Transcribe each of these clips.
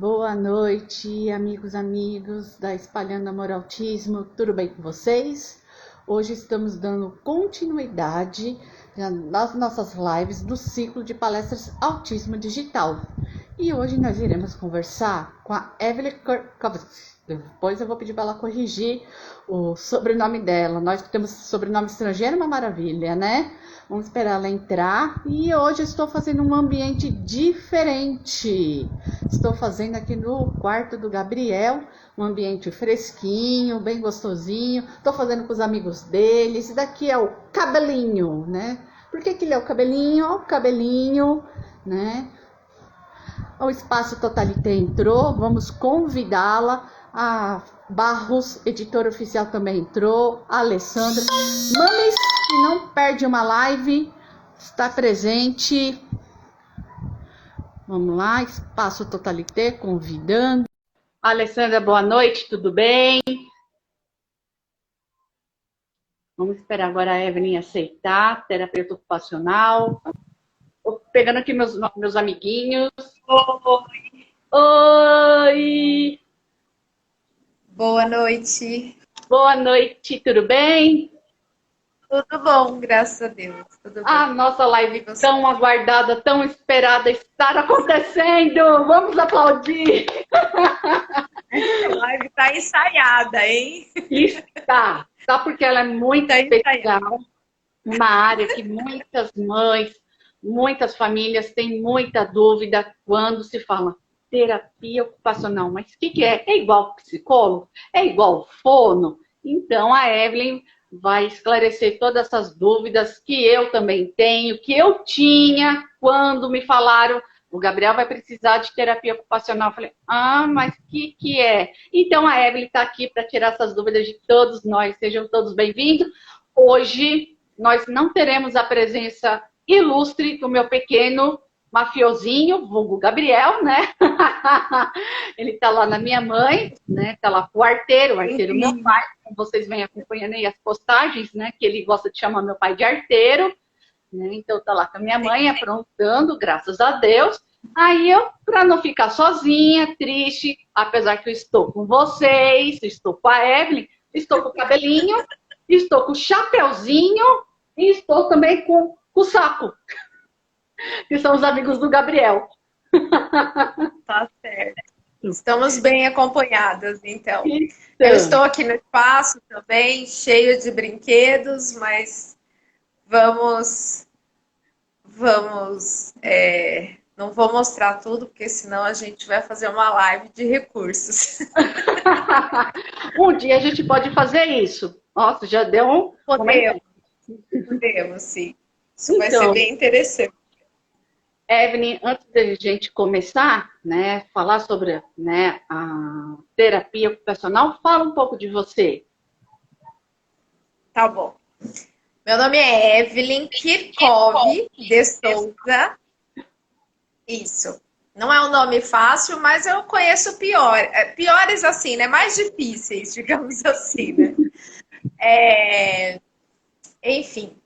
Boa noite, amigos da Espalhando Amor Autismo, tudo bem com vocês? Hoje estamos dando continuidade nas nossas lives do ciclo de palestras Autismo Digital. E hoje nós iremos conversar com a Evelyn Kurkowski. Depois eu vou pedir para ela corrigir o sobrenome dela. Nós que temos sobrenome estrangeiro, uma maravilha, né? Vamos esperar ela entrar. E hoje eu estou fazendo um ambiente diferente. Estou fazendo aqui no quarto do Gabriel, um ambiente fresquinho, bem gostosinho. Estou fazendo com os amigos dele. Esse daqui é o cabelinho, né? Por que ele é o cabelinho? O cabelinho, né? O Espaço Totalité entrou, vamos convidá-la. A Barros, editora oficial, também entrou. A Alessandra. Mames, que não perde uma live, está presente. Vamos lá, Espaço Totalité, convidando. Alessandra, boa noite, tudo bem? Vamos esperar agora a Evelyn aceitar, terapeuta ocupacional. Tô pegando aqui meus amiguinhos. Oi! Oi! Boa noite. Boa noite, tudo bem? Tudo bom, graças a Deus. Tudo bem. A nossa live tão aguardada, tão esperada está acontecendo. Vamos aplaudir. Essa live está ensaiada, hein? Está. Só porque ela é muito especial. Uma área que muitas mães, muitas famílias têm muita dúvida quando se fala terapia ocupacional. Mas o que é? É igual psicólogo? É igual fono? Então a Evelyn vai esclarecer todas essas dúvidas que eu também tenho, que eu tinha quando me falaram o Gabriel vai precisar de terapia ocupacional. Eu falei, mas o que é? Então a Evelyn está aqui para tirar essas dúvidas de todos nós. Sejam todos bem-vindos. Hoje nós não teremos a presença ilustre do meu pequeno mafiosinho, vulgo Gabriel, né? Ele tá lá na minha mãe, né? Tá lá com o arteiro meu pai. Vocês vêm acompanhando aí as postagens, né? Que ele gosta de chamar meu pai de arteiro, né? Então tá lá com a minha mãe aprontando, graças a Deus. Aí eu, para não ficar sozinha, triste, apesar que eu estou com vocês, estou com a Evelyn, estou com o cabelinho, estou com o chapeuzinho e estou também com o sapo, que são os amigos do Gabriel. Tá certo. Estamos bem acompanhadas, então. Eu estou aqui no espaço também, cheio de brinquedos, mas não vou mostrar tudo, porque senão a gente vai fazer uma live de recursos. Um dia a gente pode fazer isso. Nossa, já deu um... Podemos, sim. Isso vai ser bem interessante. Evelyn, antes da gente começar, né, falar sobre, né, a terapia ocupacional, fala um pouco de você. Tá bom. Meu nome é Evelyn Kirkov de Souza. Isso. Não é um nome fácil, mas eu conheço piores assim, né? Mais difíceis, digamos assim, né? Enfim,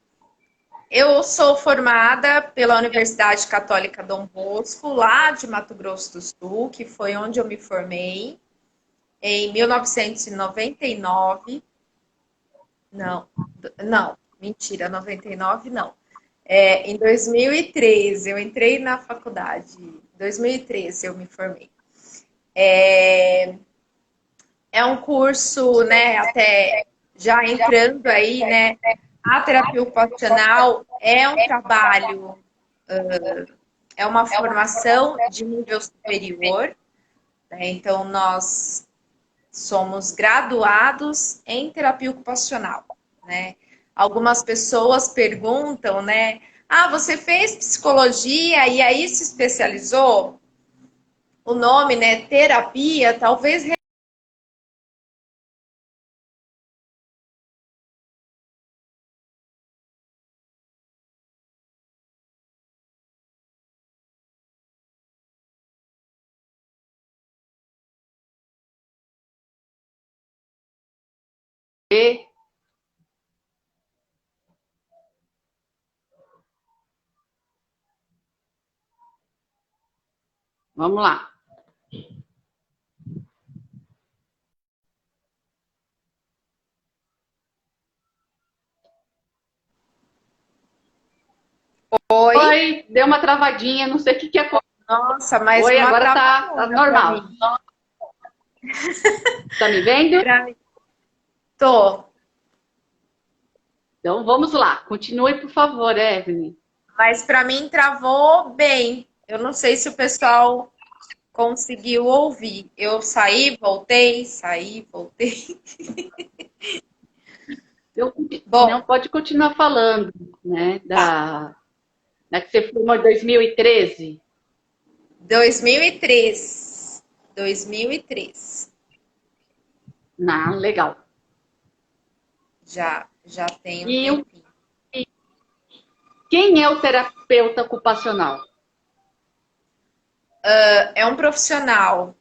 eu sou formada pela Universidade Católica Dom Bosco, lá de Mato Grosso do Sul, que foi onde eu me formei, em 1999. Não, mentira, 99 não. Em 2013, eu entrei na faculdade. Em 2013 eu me formei. É um curso, né, até já entrando aí, né, a terapia ocupacional é um trabalho, é uma formação de nível superior, né? Então nós somos graduados em terapia ocupacional, né? Algumas pessoas perguntam, né? Você fez psicologia e aí se especializou? O nome, né, terapia, talvez Vamos lá. Oi? Oi, deu uma travadinha, não sei o que que aconteceu. Nossa, mas Oi, uma agora tá travadona pra normal. mim. Tá me vendo? Pra mim. Tô. Então vamos lá, continue, por favor, Evelyn. Mas para mim travou bem. Eu não sei se o pessoal conseguiu ouvir. Eu saí, voltei, saí, voltei. Não, Bom, pode continuar falando, né, tá. da que você formou em 2013. 2003. 2003. Ah, legal. Já tem um E tempinho. quem é o terapeuta ocupacional? É um profissional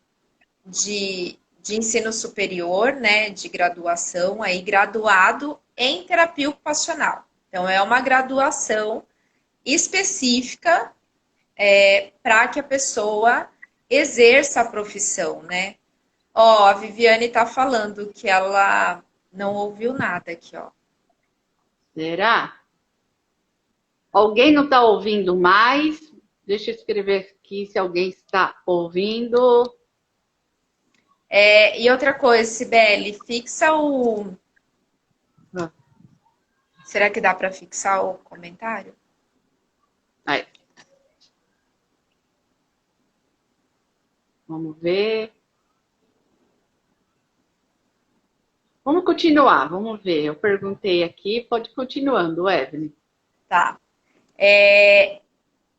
de ensino superior, né, de graduação, aí graduado em terapia ocupacional. Então, é uma graduação específica para que a pessoa exerça a profissão, né? Ó, a Viviane tá falando que ela não ouviu nada aqui, ó. Será? Alguém não está ouvindo mais? Deixa eu escrever aqui se alguém está ouvindo. E outra coisa, Sibeli, fixa o. Ah, Será que dá para fixar o comentário? aí, vamos ver. Vamos continuar, vamos ver. Eu perguntei aqui, pode ir continuando, Evelyn. Tá.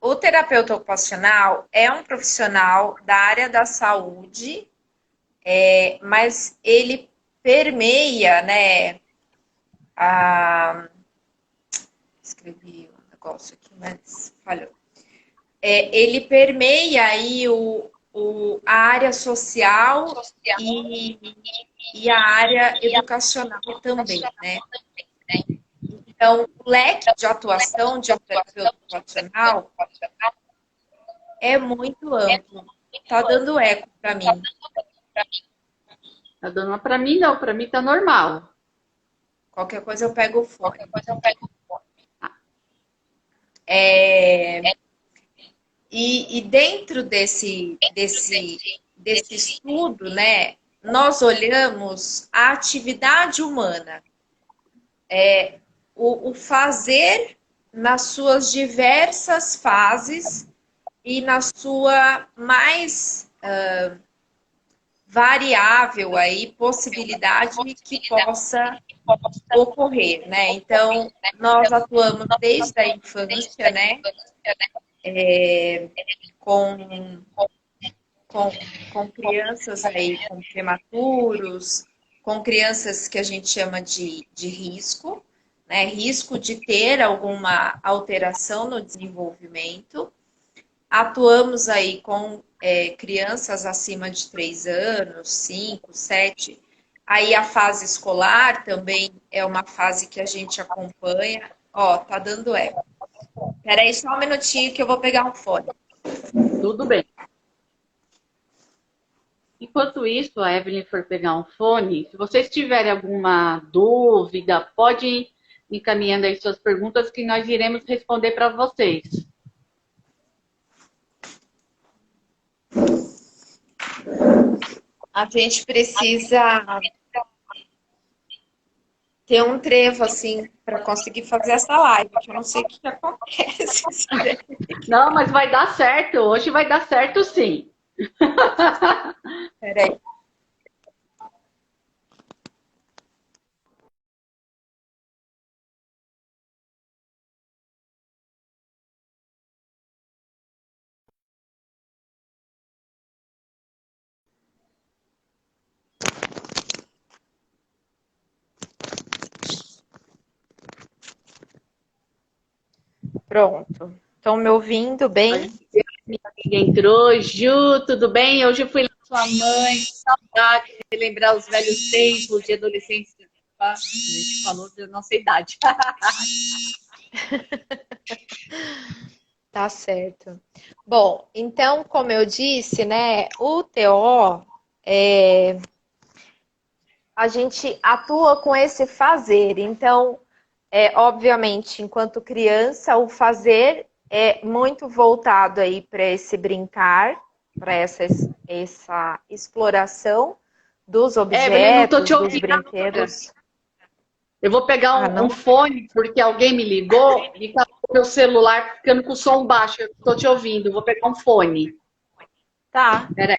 O terapeuta ocupacional é um profissional da área da saúde, mas ele permeia, né? Escrevi um negócio aqui, mas falhou. Ele permeia aí a área social e a área educacional também, né? Então, o leque de atuação de um terapeuta ocupacional é muito amplo. Tá dando eco para mim. Tá dando para mim não, para mim tá normal. Qualquer coisa eu pego o fone. E dentro desse estudo, né, nós olhamos a atividade humana, o fazer nas suas diversas fases e na sua mais variável aí possibilidade que possa ocorrer, né? Então, nós atuamos desde a infância, né? Com, com, com crianças aí, com prematuros, com crianças que a gente chama de risco, né? Risco de ter alguma alteração no desenvolvimento. Atuamos aí com crianças acima de 3 anos, 5, 7. Aí a fase escolar também é uma fase que a gente acompanha. Ó, tá dando eco. Peraí só um minutinho que eu vou pegar um fone. Tudo bem. Enquanto isso, a Evelyn for pegar um fone, se vocês tiverem alguma dúvida, pode ir encaminhando aí suas perguntas que nós iremos responder para vocês. A gente precisa ter um trevo, assim, para conseguir fazer essa live, que eu não sei o que acontece. Não, mas vai dar certo. Hoje vai dar certo, sim. Peraí. Pronto. Estão me ouvindo bem? Entrou, Ju, tudo bem? Hoje eu fui lá com sua mãe, saudade, relembrar os velhos tempos de adolescência. A gente falou da nossa idade. Tá certo. Bom, então, como eu disse, né, o TO, a gente atua com esse fazer. Então, obviamente, enquanto criança, o fazer é muito voltado aí para esse brincar, para essa exploração dos Evelyn, não tô objetos, te dos ouvindo. brinquedos. Eu vou pegar Não? um fone, porque alguém me ligou e tá com meu celular ficando com o som baixo. Eu tô te ouvindo, vou pegar um fone. Tá. Peraí.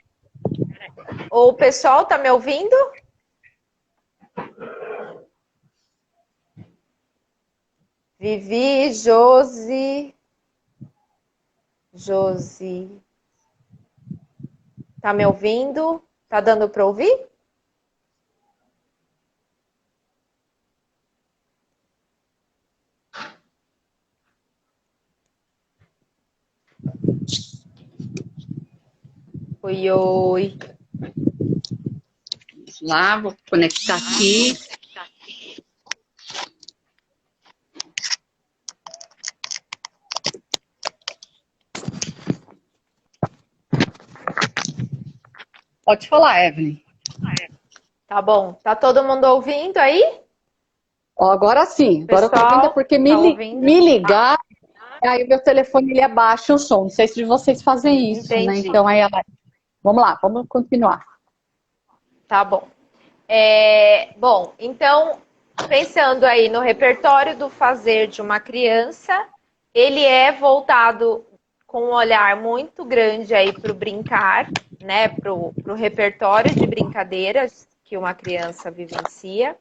O pessoal tá me ouvindo? Vivi, Josi. Tá me ouvindo? Tá dando para ouvir? Oi, oi. Vamos lá, vou conectar aqui. Pode falar, Evelyn. Tá bom. Tá todo mundo ouvindo aí? Ó, agora sim. Agora eu tô ouvindo, é Pessoal, porque tá ouvindo? me ligar, aí o meu telefone ele abaixa o som. Não sei se vocês fazem isso, né? Entendi. Então aí ela... Vamos lá, vamos continuar. Tá bom. Bom, então, pensando aí no repertório do fazer de uma criança, ele é voltado com um olhar muito grande aí para o brincar, né? Para o repertório de brincadeiras que uma criança vivencia.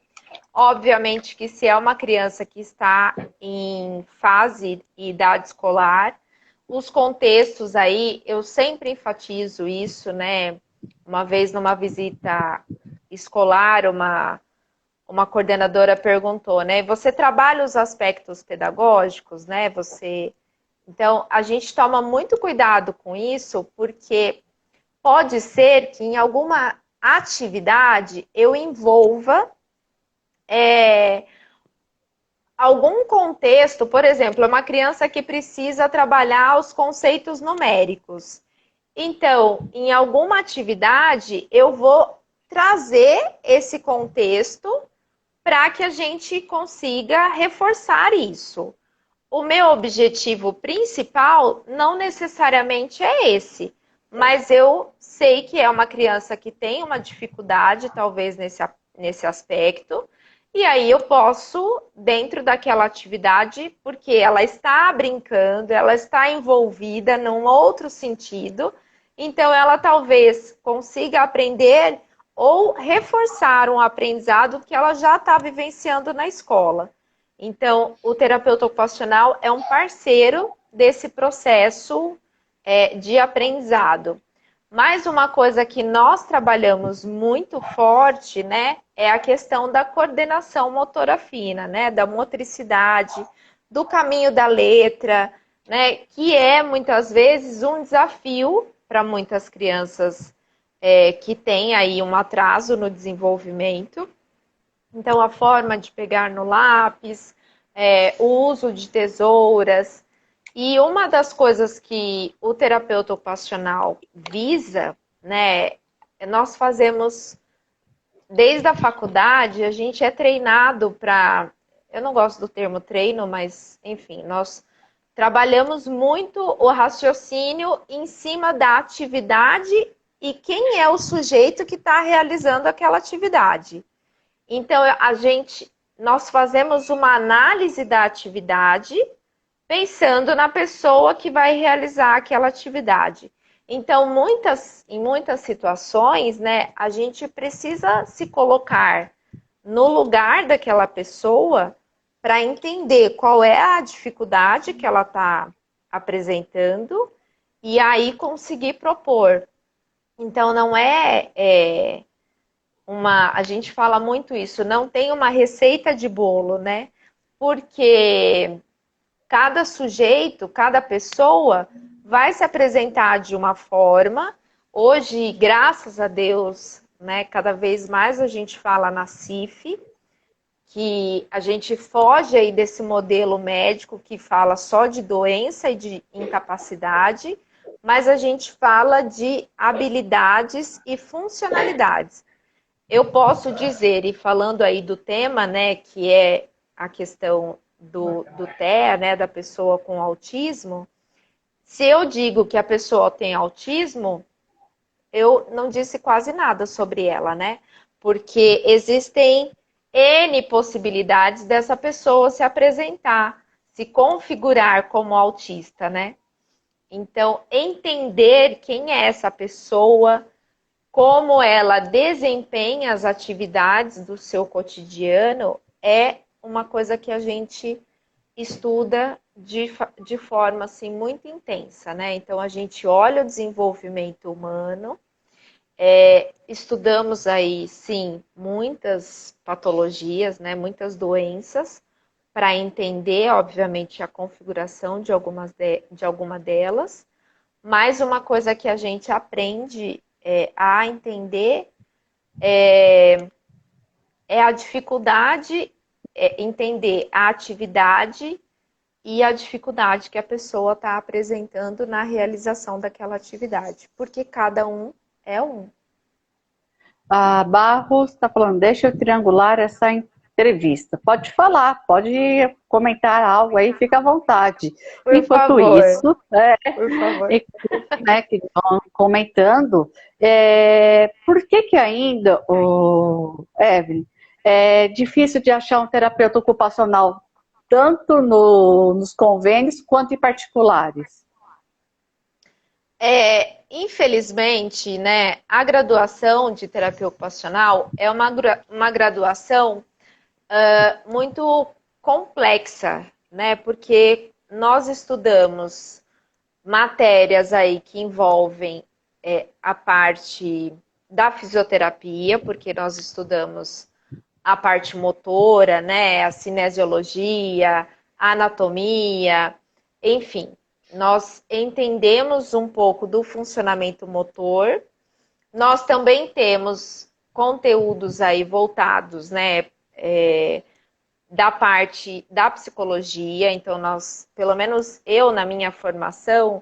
Obviamente que se é uma criança que está em fase e idade escolar, os contextos aí, eu sempre enfatizo isso, né? Uma vez numa visita escolar, uma coordenadora perguntou, né? Você trabalha os aspectos pedagógicos, né? Então, a gente toma muito cuidado com isso, porque pode ser que em alguma atividade eu envolva algum contexto, por exemplo, uma criança que precisa trabalhar os conceitos numéricos. Então, em alguma atividade, eu vou trazer esse contexto para que a gente consiga reforçar isso. O meu objetivo principal não necessariamente é esse, mas eu sei que é uma criança que tem uma dificuldade, talvez, nesse aspecto, e aí eu posso, dentro daquela atividade, porque ela está brincando, ela está envolvida num outro sentido, então ela talvez consiga aprender ou reforçar um aprendizado que ela já está vivenciando na escola. Então, o terapeuta ocupacional é um parceiro desse processo de aprendizado. Mais uma coisa que nós trabalhamos muito forte, né, é a questão da coordenação motora fina, né, da motricidade, do caminho da letra, né, que é muitas vezes um desafio para muitas crianças que têm aí um atraso no desenvolvimento. Então, a forma de pegar no lápis, o uso de tesouras. E uma das coisas que o terapeuta ocupacional visa, né, nós fazemos desde a faculdade, a gente é treinado para. Eu não gosto do termo treino, mas, enfim, nós trabalhamos muito o raciocínio em cima da atividade e quem é o sujeito que está realizando aquela atividade. Então, nós fazemos uma análise da atividade pensando na pessoa que vai realizar aquela atividade. Então, em muitas situações, né, a gente precisa se colocar no lugar daquela pessoa para entender qual é a dificuldade que ela está apresentando e aí conseguir propor. Então, não a gente fala muito isso, não tem uma receita de bolo, né? Porque cada sujeito, cada pessoa vai se apresentar de uma forma. Hoje, graças a Deus, né, cada vez mais a gente fala na CIF, que a gente foge aí desse modelo médico que fala só de doença e de incapacidade, mas a gente fala de habilidades e funcionalidades. Eu posso dizer, e falando aí do tema, né, que é a questão do TEA, né, da pessoa com autismo, Se eu digo que a pessoa tem autismo, eu não disse quase nada sobre ela, né? Porque existem N possibilidades dessa pessoa se apresentar, se configurar como autista, né? Então, entender quem é essa pessoa, como ela desempenha as atividades do seu cotidiano, é uma coisa que a gente estuda de forma assim, muito intensa, né? Então, a gente olha o desenvolvimento humano, estudamos aí, sim, muitas patologias, né? Muitas doenças, para entender, obviamente, a configuração de alguma delas. Mas uma coisa que a gente aprende a entender é a dificuldade, entender a atividade e a dificuldade que a pessoa está apresentando na realização daquela atividade, porque cada um é um. A Barros está falando, deixa eu triangular essa entrevista. Pode falar, pode comentar algo aí, fica à vontade. Por Enquanto favor, isso, por favor. né, que estão comentando, por que ainda, Evelyn, é difícil de achar um terapeuta ocupacional tanto nos convênios quanto em particulares? Infelizmente, né, a graduação de terapia ocupacional é uma graduação muito complexa, né, porque nós estudamos matérias aí que envolvem a parte da fisioterapia, porque nós estudamos a parte motora, né, a cinesiologia, a anatomia, enfim, nós entendemos um pouco do funcionamento motor. Nós também temos conteúdos aí voltados, né, da parte da psicologia. Então, nós, pelo menos eu, na minha formação,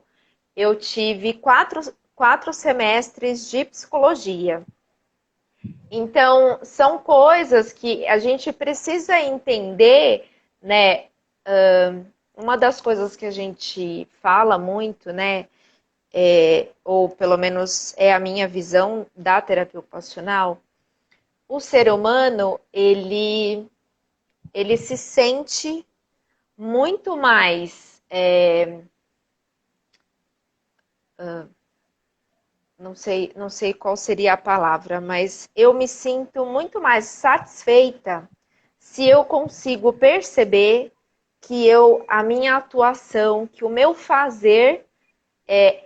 eu tive quatro semestres de psicologia. Então, são coisas que a gente precisa entender, né? Uma das coisas que a gente fala muito, né? Ou pelo menos é a minha visão da terapia ocupacional, o ser humano, ele se sente muito mais, não sei qual seria a palavra, mas eu me sinto muito mais satisfeita se eu consigo perceber que a minha atuação, que o meu fazer,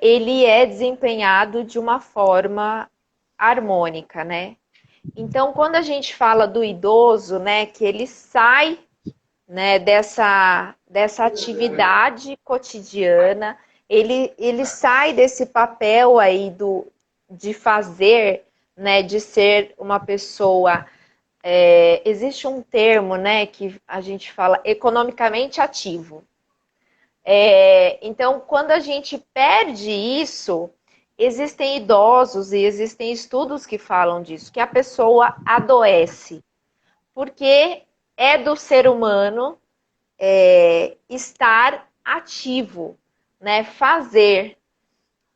ele é desempenhado de uma forma harmônica, né? Então, quando a gente fala do idoso, né, que ele sai, né, dessa atividade cotidiana, ele sai desse papel aí de fazer, né, de ser uma pessoa. Existe um termo, né, que a gente fala economicamente ativo. Então, quando a gente perde isso, existem idosos e existem estudos que falam disso, que a pessoa adoece, porque é do ser humano estar ativo, né? Fazer.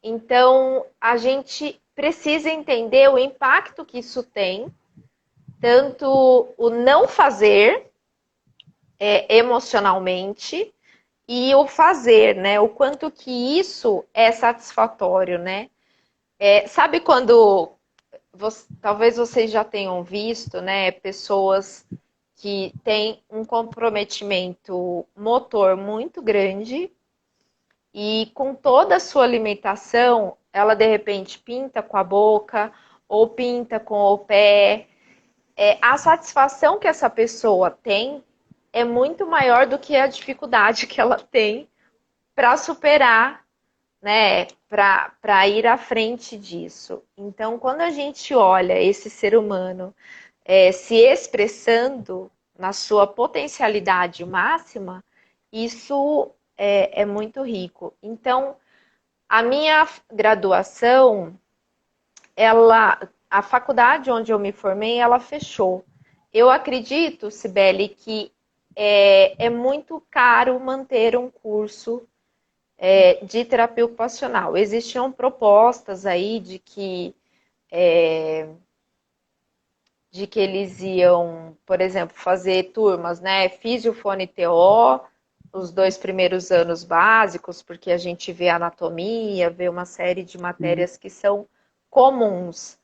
Então, a gente precisa entender o impacto que isso tem, tanto o não fazer emocionalmente e o fazer, né? O quanto que isso é satisfatório, né? Sabe quando talvez vocês já tenham visto, né? Pessoas que têm um comprometimento motor muito grande e com toda a sua alimentação, ela de repente pinta com a boca ou pinta com o pé. A satisfação que essa pessoa tem é muito maior do que a dificuldade que ela tem para superar, né? Para ir à frente disso. Então, quando a gente olha esse ser humano se expressando na sua potencialidade máxima, isso é muito rico. Então, a minha graduação, a faculdade onde eu me formei, ela fechou. Eu acredito, Cibele, que é muito caro manter um curso de terapia ocupacional. Existiam propostas aí de que eles iam, por exemplo, fazer turmas, né? Físio, fono e TO, os 2 primeiros anos básicos, porque a gente vê anatomia, vê uma série de matérias que são comuns,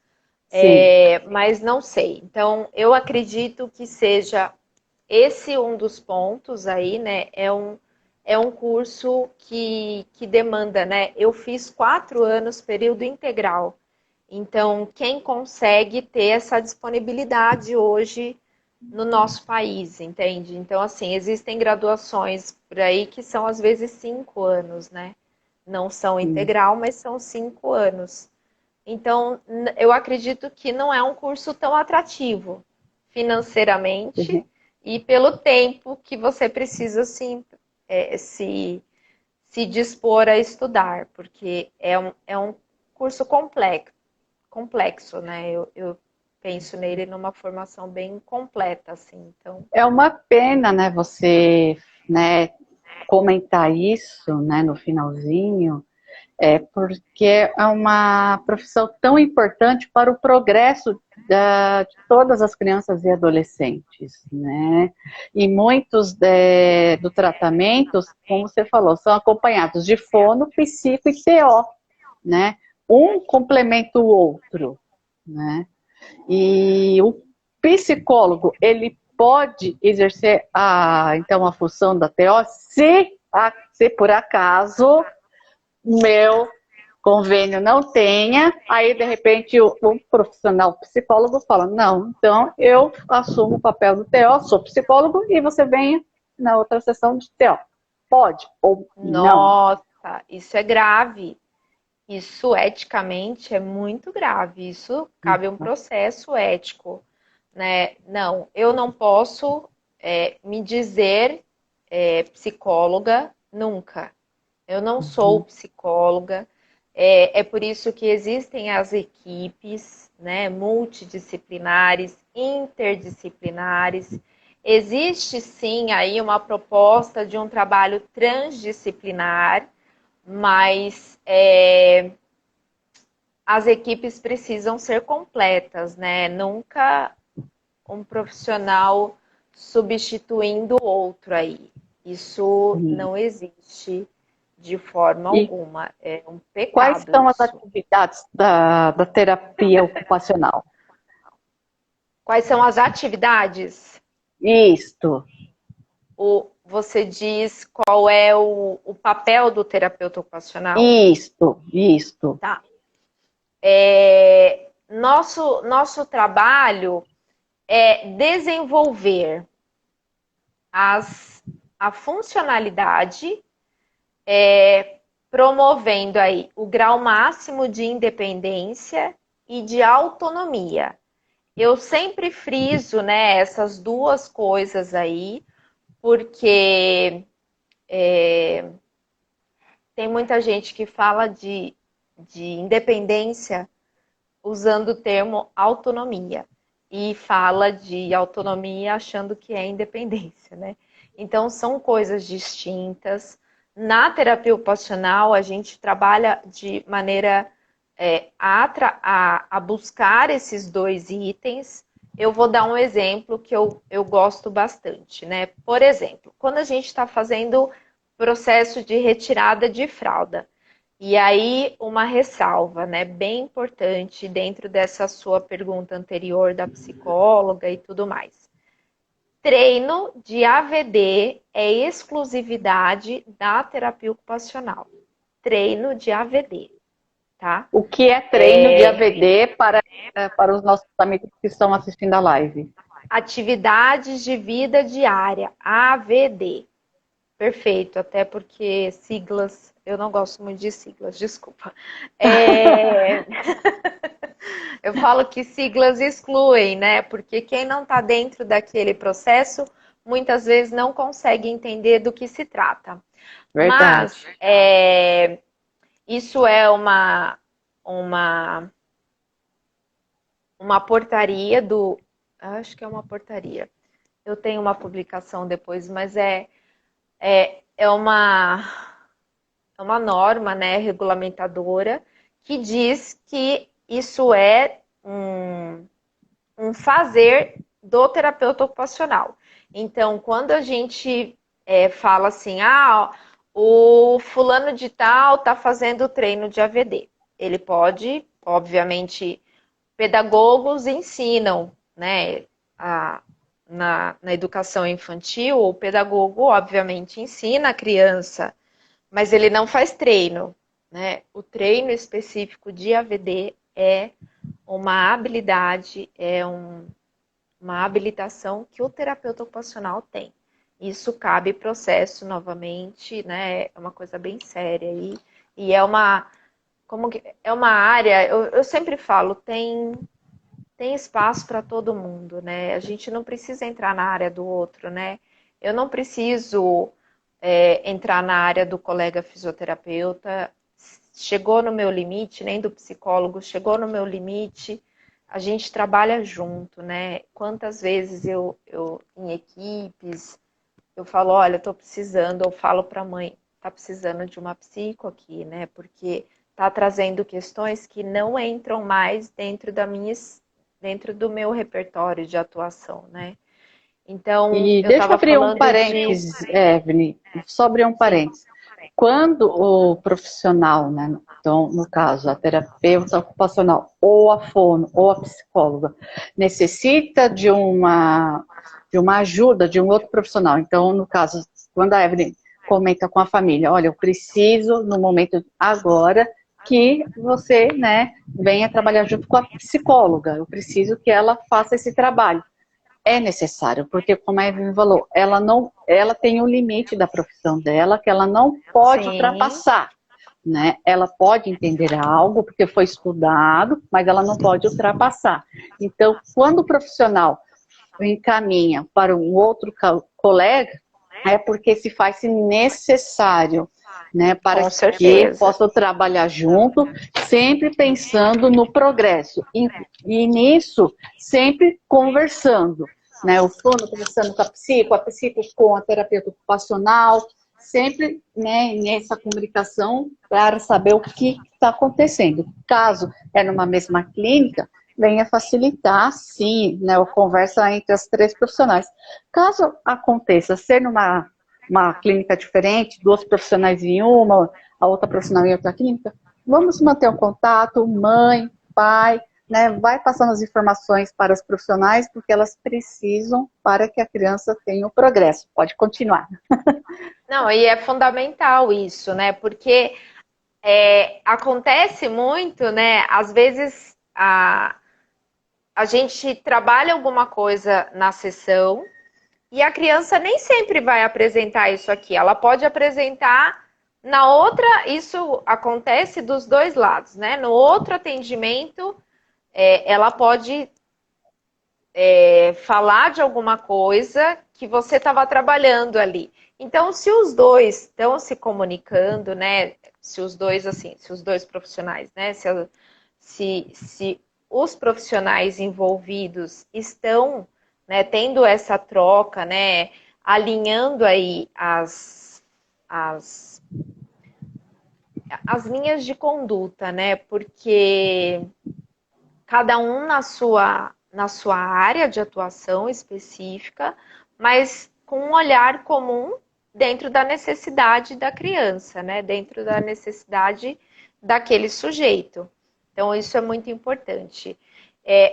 mas não sei. Então, eu acredito que seja esse um dos pontos aí, né? É um curso que demanda, né? Eu fiz 4 anos, período integral. Então, quem consegue ter essa disponibilidade hoje no nosso país, entende? Então, assim, existem graduações por aí que são às vezes 5 anos, né? Não são integral, mas são 5 anos. Então, eu acredito que não é um curso tão atrativo financeiramente e pelo tempo que você precisa, assim, se dispor a estudar, porque é um curso complexo, né? Eu penso nele numa formação bem completa, assim. Então, É uma pena, né, você, né, comentar isso, né, no finalzinho, porque é uma profissão tão importante para o progresso de todas as crianças e adolescentes, né? E muitos do tratamento, como você falou, são acompanhados de fono, psico e TO, né? Um complementa o outro, né? E o psicólogo, ele pode exercer então a função da TO se por acaso meu convênio não tenha, aí de repente o profissional psicólogo fala, não, então eu assumo o papel do TO, sou psicólogo e você venha na outra sessão de TO. Pode ou não? nossa, isso é grave. Isso eticamente é muito grave. Isso cabe um processo ético, né? Não, eu não posso me dizer psicóloga nunca. Eu não sou psicóloga. É por isso que existem as equipes, né, multidisciplinares, interdisciplinares. Existe sim aí uma proposta de um trabalho transdisciplinar, mas as equipes precisam ser completas, né? Nunca um profissional substituindo o outro aí. Isso não existe de forma E alguma. É um quais pecado são as isso. atividades da terapia ocupacional? Quais são as atividades? Isto, Você diz qual é o papel do terapeuta ocupacional? isto. Tá. Nosso trabalho é desenvolver a funcionalidade, promovendo aí o grau máximo de independência e de autonomia. Eu sempre friso, né, essas duas coisas aí, porque tem muita gente que fala de independência usando o termo autonomia e fala de autonomia achando que é independência, né? Então são coisas distintas. Na terapia ocupacional, a gente trabalha de maneira a buscar esses dois itens. Eu vou dar um exemplo que eu gosto bastante, né? Por exemplo, quando a gente está fazendo processo de retirada de fralda, e aí, uma ressalva, né, bem importante dentro dessa sua pergunta anterior da psicóloga e tudo mais. Treino de AVD é exclusividade da terapia ocupacional. Treino de AVD, tá? O que é treino de AVD para os nossos amigos que estão assistindo a live? Atividades de vida diária, AVD. Perfeito, até porque siglas, eu não gosto muito de siglas, desculpa. Eu falo que siglas excluem, né? Porque quem não está dentro daquele processo, muitas vezes não consegue entender do que se trata. Mas Verdade. isso é uma portaria do. Acho que é uma portaria. Eu tenho uma publicação depois, mas é uma uma norma, né, regulamentadora que diz que isso é um fazer do terapeuta ocupacional. Então, quando a gente fala assim, o fulano de tal está fazendo treino de AVD, ele pode, obviamente, pedagogos ensinam, né, na educação infantil, o pedagogo, obviamente, ensina a criança, mas ele não faz treino, né? O treino específico de AVD é uma habilidade, uma habilitação que o terapeuta ocupacional tem. Isso cabe processo novamente, né? É uma coisa bem séria aí. E é uma área, eu sempre falo, tem espaço para todo mundo, né? A gente não precisa entrar na área do outro, né? Eu não preciso entrar na área do colega fisioterapeuta. Chegou no meu limite, nem do psicólogo, chegou no meu limite, a gente trabalha junto, né? Quantas vezes eu em equipes, eu falo, olha, tô precisando, eu falo para a mãe, tá precisando de uma psico aqui, né? Porque tá trazendo questões que não entram mais dentro do meu repertório de atuação, né? Então, E eu deixa eu estava abrir um falando parênteses, Evelyn, só abrir um Sim. parênteses. Quando o profissional, né, então, no caso, a terapeuta ocupacional, ou a fono, ou a psicóloga, necessita de uma ajuda de um outro profissional, então, no caso, quando a Evelyn comenta com a família, olha, eu preciso, no momento agora, que você, né, venha trabalhar junto com a psicóloga, eu preciso que ela faça esse trabalho. É necessário, porque como a Evelyn falou, ela tem um limite da profissão dela que ela não pode Sim. ultrapassar, né? Ela pode entender algo porque foi estudado, mas ela não pode ultrapassar. Então, quando o profissional encaminha para um outro colega, é porque se faz necessário, né, para Com que certeza. possam trabalhar junto, sempre pensando no progresso. E nisso, sempre conversando, né? O fono conversando com a psico com a terapeuta ocupacional, sempre, né, nessa comunicação para saber o que está acontecendo. Caso é numa mesma clínica, venha facilitar, sim, né, a conversa entre as três profissionais. Caso aconteça ser numa uma clínica diferente, duas profissionais em uma, a outra profissional em outra clínica, vamos manter um contato, mãe, pai, né, vai passando as informações para os profissionais, porque elas precisam para que a criança tenha o progresso. Pode continuar. Não, e é fundamental isso, né? Porque acontece muito, né? Às vezes a gente trabalha alguma coisa na sessão e a criança nem sempre vai apresentar isso aqui. Ela pode apresentar na outra, isso acontece dos dois lados, né? No outro atendimento, ela pode falar de alguma coisa que você estava trabalhando ali. Então, se os dois estão se comunicando, né? Se os dois, assim, se os dois profissionais, né? Se os profissionais envolvidos estão, né, tendo essa troca, né? Alinhando aí as linhas de conduta, né? Porque cada um na sua área de atuação específica, mas com um olhar comum dentro da necessidade da criança, né? Dentro da necessidade daquele sujeito. Então, isso é muito importante.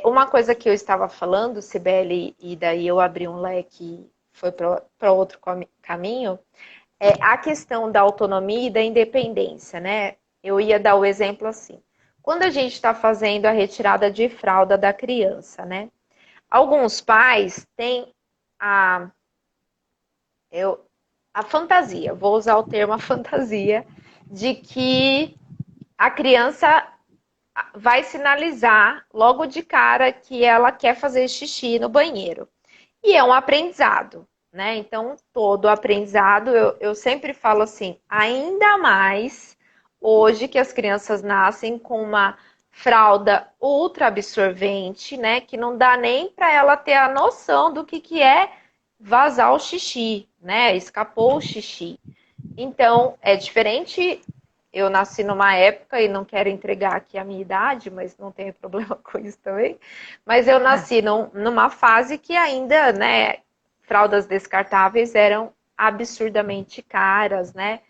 Uma coisa que eu estava falando, Cibele, e daí eu abri um leque, foi para outro caminho, é a questão da autonomia e da independência, né? Eu ia dar o exemplo assim. Quando a gente está fazendo a retirada de fralda da criança, né? Alguns pais têm a, a fantasia, vou usar o termo a fantasia, de que a criança vai sinalizar logo de cara que ela quer fazer xixi no banheiro. E é um aprendizado, né? Então, todo aprendizado, eu sempre falo assim, ainda mais hoje que as crianças nascem com uma fralda ultra absorvente, né? Que não dá nem para ela ter a noção do que é vazar o xixi, né? Escapou o xixi. Então, é diferente Eu nasci numa época, e não quero entregar aqui a minha idade, mas não tenho problema com isso também. Mas eu nasci numa fase que ainda, né, fraldas descartáveis eram absurdamente caras, né?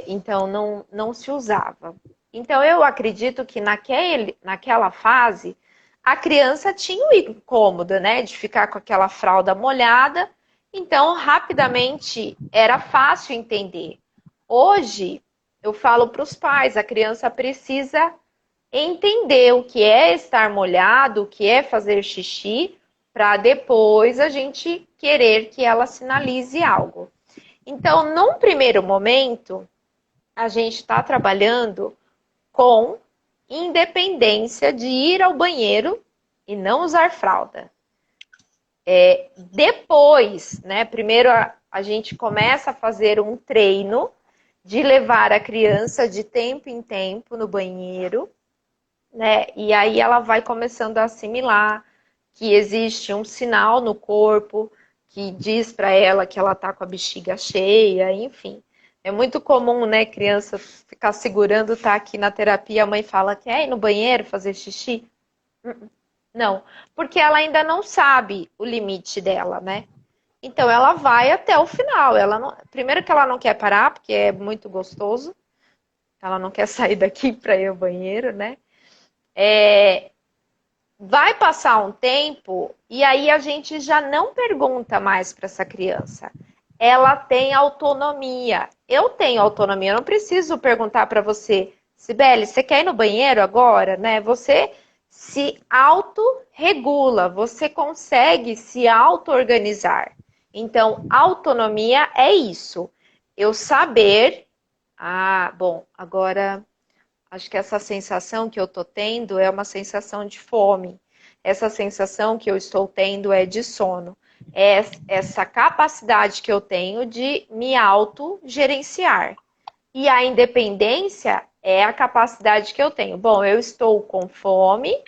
Então não se usava. Então eu acredito que naquela fase a criança tinha o incômodo, né, de ficar com aquela fralda molhada. Então rapidamente era fácil entender. Hoje eu falo para os pais, a criança precisa entender o que é estar molhado, o que é fazer xixi, para depois a gente querer que ela sinalize algo. Então, num primeiro momento, a gente está trabalhando com independência de ir ao banheiro e não usar fralda. Depois, né, primeiro a gente começa a fazer um treino de levar a criança de tempo em tempo no banheiro, né? E aí ela vai começando a assimilar que existe um sinal no corpo que diz para ela que ela tá com a bexiga cheia, enfim. É muito comum, né, criança ficar segurando, tá aqui na terapia, a mãe fala, quer ir no banheiro fazer xixi? Não, porque ela ainda não sabe o limite dela, né? Então ela vai até o final. Primeiro que ela não quer parar, porque é muito gostoso. Ela não quer sair daqui para ir ao banheiro, né? Vai passar um tempo e aí a gente já não pergunta mais para essa criança. Ela tem autonomia. Eu tenho autonomia, eu não preciso perguntar para você, Cibele, você quer ir no banheiro agora, né? Você se autorregula, você consegue se auto-organizar. Então, autonomia é isso. Eu saber, bom, agora acho que essa sensação que eu estou tendo é uma sensação de fome. Essa sensação que eu estou tendo é de sono. É essa capacidade que eu tenho de me autogerenciar. E a independência é a capacidade que eu tenho. Bom, eu estou com fome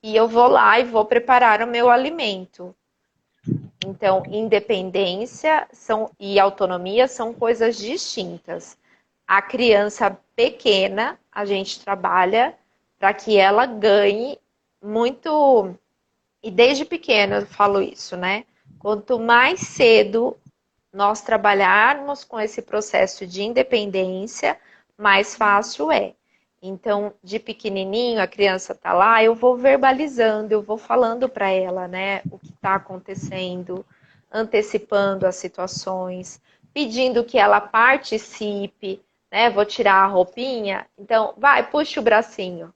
e eu vou lá e vou preparar o meu alimento. Então, independência e autonomia são coisas distintas. A criança pequena, a gente trabalha para que ela ganhe muito. E desde pequena eu falo isso, né? Quanto mais cedo nós trabalharmos com esse processo de independência, mais fácil é. Então, de pequenininho, a criança tá lá, eu vou verbalizando, eu vou falando para ela, né, o que está acontecendo, antecipando as situações, pedindo que ela participe, né, vou tirar a roupinha, então, vai, puxa o bracinho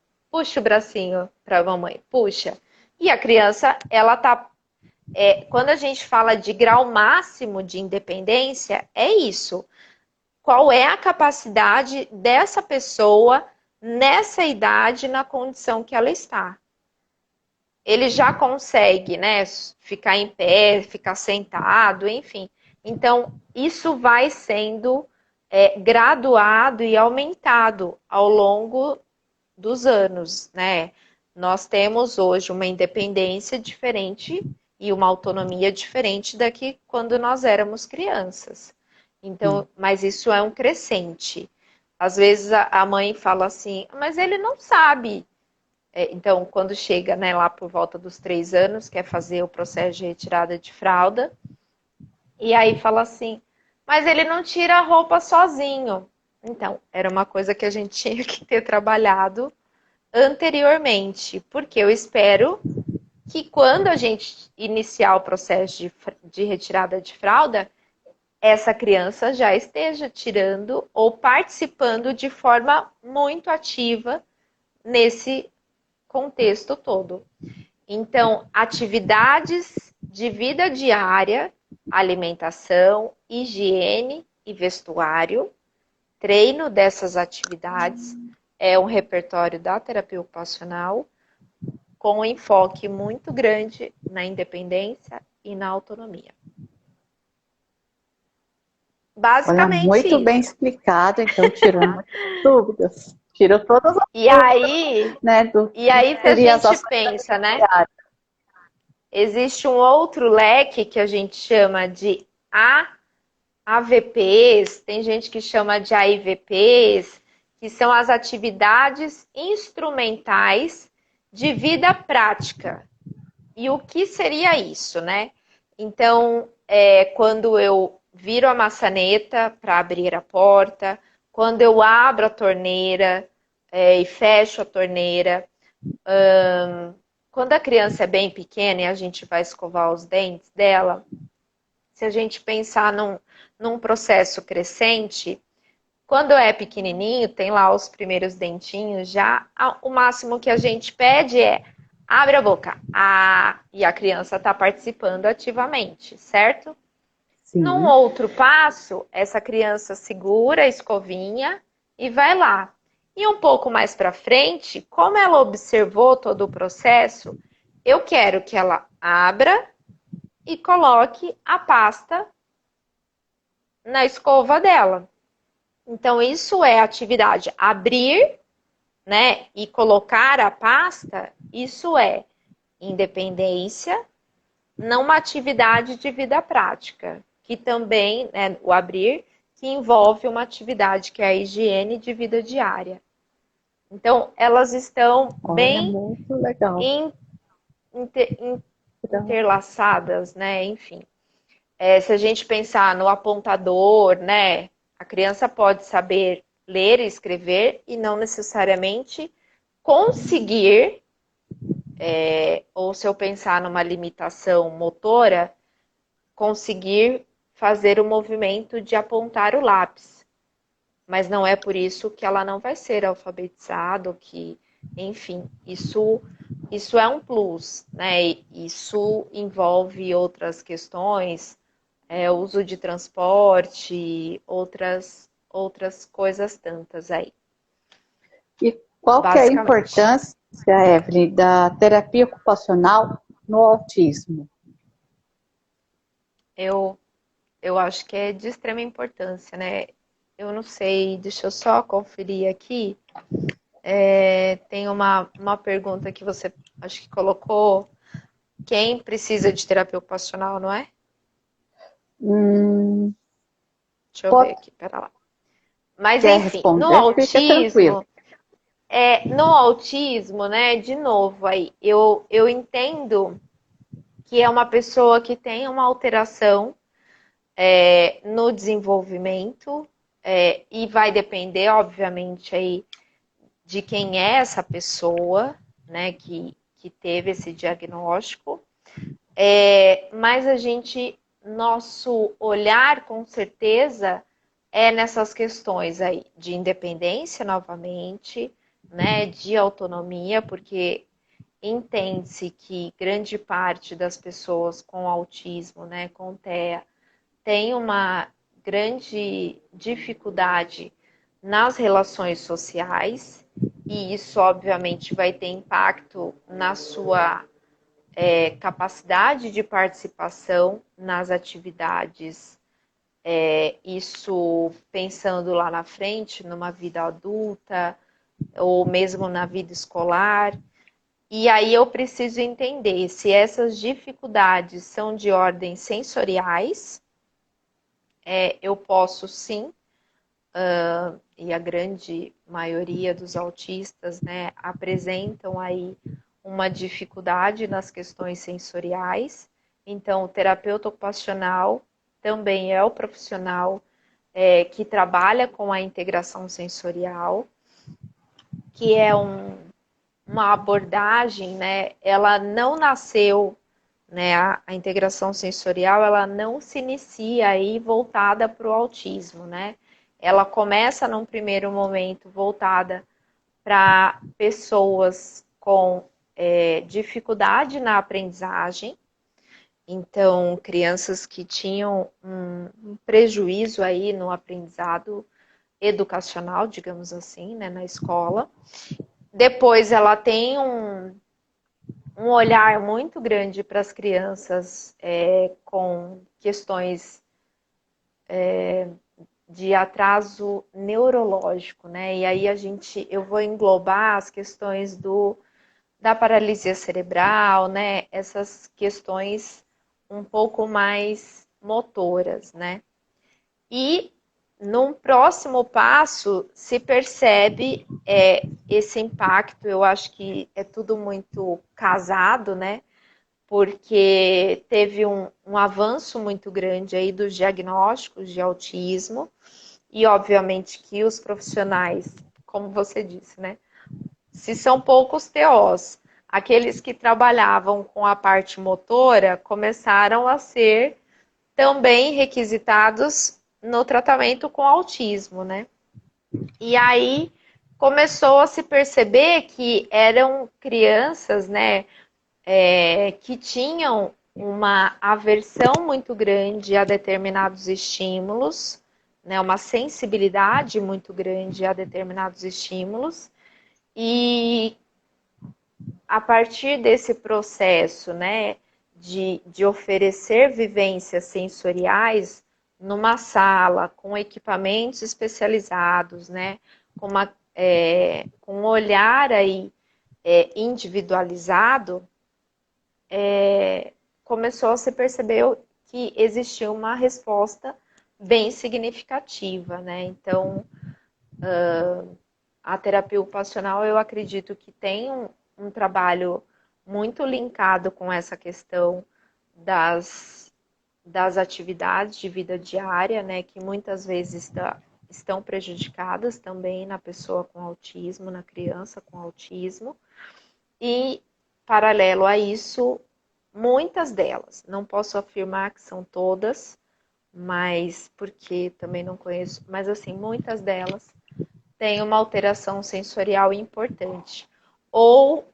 para a mamãe, puxa. E a criança, ela tá quando a gente fala de grau máximo de independência, é isso. Qual é a capacidade dessa pessoa nessa idade, na condição que ela está? Ele já consegue, né, ficar em pé, ficar sentado, enfim. Então, isso vai sendo graduado e aumentado ao longo dos anos, né? Nós temos hoje uma independência diferente e uma autonomia diferente da que quando nós éramos crianças. Então, mas isso é um crescente. Às vezes a mãe fala assim, mas ele não sabe. Então, quando chega, né, lá por volta dos 3 anos, quer fazer o processo de retirada de fralda, e aí fala assim, mas ele não tira a roupa sozinho. Então, era uma coisa que a gente tinha que ter trabalhado anteriormente, porque eu espero que quando a gente iniciar o processo de retirada de fralda, essa criança já esteja tirando ou participando de forma muito ativa nesse contexto todo. Então, atividades de vida diária, alimentação, higiene e vestuário, treino dessas atividades, é um repertório da terapia ocupacional com um enfoque muito grande na independência e na autonomia. Basicamente. Olha, muito isso. bem explicado, então tirou muitas dúvidas. Tirou todas as e aí, né, e aí se a gente pensa, né? Existe um outro leque que a gente chama de AVPs, tem gente que chama de AIVPs, que são as atividades instrumentais de vida prática. E o que seria isso, né? Então, quando eu viro a maçaneta para abrir a porta, quando eu abro a torneira e fecho a torneira, quando a criança é bem pequena e a gente vai escovar os dentes dela, se a gente pensar num processo crescente, quando é pequenininho, tem lá os primeiros dentinhos, já o máximo que a gente pede é abre a boca. E a criança está participando ativamente, certo? Sim. Num outro passo, essa criança segura a escovinha e vai lá. E um pouco mais para frente, como ela observou todo o processo, eu quero que ela abra e coloque a pasta na escova dela. Então, isso é atividade. Abrir, né, e colocar a pasta, isso é independência numa atividade de vida prática, que também, né, o abrir, que envolve uma atividade que é a higiene de vida diária. Então, elas estão bem muito legal. interlaçadas, né, enfim. Se a gente pensar no apontador, né, a criança pode saber ler e escrever e não necessariamente conseguir, ou se eu pensar numa limitação motora, conseguir fazer o movimento de apontar o lápis. Mas não é por isso que ela não vai ser alfabetizada, que, enfim, isso é um plus, né? Isso envolve outras questões, uso de transporte, outras coisas tantas aí. E qual que é a importância, Evelyn, da terapia ocupacional no autismo? Eu acho que é de extrema importância, né? Eu não sei, deixa eu só conferir aqui. Tem uma pergunta que você acho que colocou. Quem precisa de terapia ocupacional, não é? Deixa eu ver aqui, pera lá. Mas enfim, no autismo, né, de novo aí, eu entendo que é uma pessoa que tem uma alteração no desenvolvimento e vai depender, obviamente, aí de quem é essa pessoa, né, que teve esse diagnóstico. Mas nosso olhar, com certeza, nessas questões aí de independência, novamente, né, de autonomia, porque entende-se que grande parte das pessoas com autismo, né, com TEA, tem uma grande dificuldade nas relações sociais, e isso, obviamente, vai ter impacto na sua capacidade de participação nas atividades, isso pensando lá na frente, numa vida adulta, ou mesmo na vida escolar. E aí eu preciso entender se essas dificuldades são de ordem sensoriais, eu posso sim, e a grande maioria dos autistas, né, apresentam aí uma dificuldade nas questões sensoriais. Então, o terapeuta ocupacional também é o profissional que trabalha com a integração sensorial, que é uma abordagem, né? Ela não nasceu, né? A integração sensorial, ela não se inicia aí voltada para o autismo, né? Ela começa num primeiro momento voltada para pessoas com dificuldade na aprendizagem, então crianças que tinham um prejuízo aí no aprendizado educacional, digamos assim, né, na escola. Depois ela tem um olhar muito grande para as crianças com questões de atraso neurológico, né? E aí eu vou englobar as questões da paralisia cerebral, né? Essas questões um pouco mais motoras, né? E num próximo passo se percebe esse impacto. Eu acho que é tudo muito casado, né? Porque teve um avanço muito grande aí dos diagnósticos de autismo e, obviamente, que os profissionais, como você disse, né? Se são poucos TOs, aqueles que trabalhavam com a parte motora começaram a ser também requisitados no tratamento com autismo, né? E aí começou a se perceber que eram crianças, né, que tinham uma aversão muito grande a determinados estímulos, né, uma sensibilidade muito grande a determinados estímulos, e a partir desse processo, né, de oferecer vivências sensoriais numa sala, com equipamentos especializados, né, com um olhar aí individualizado, começou a se perceber que existia uma resposta bem significativa, né? Então, a terapia ocupacional, eu acredito que tem um trabalho muito linkado com essa questão das atividades de vida diária, né, que muitas vezes estão prejudicadas também na pessoa com autismo, na criança com autismo. E, paralelo a isso, muitas delas, não posso afirmar que são todas, mas porque também não conheço, mas assim, muitas delas têm uma alteração sensorial importante. Ou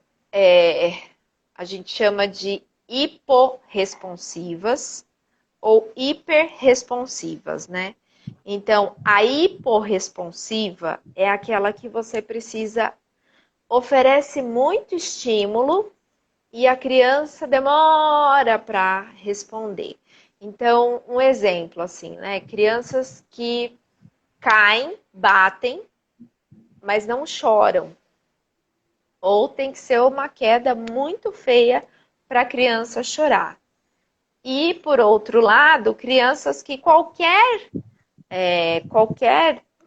a gente chama de hiporresponsivas ou hiperresponsivas, né? Então, a hiporresponsiva é aquela que você oferece muito estímulo e a criança demora para responder. Então, um exemplo assim, né? Crianças que caem, batem, mas não choram. Ou tem que ser uma queda muito feia para a criança chorar. E, por outro lado, crianças que qualquer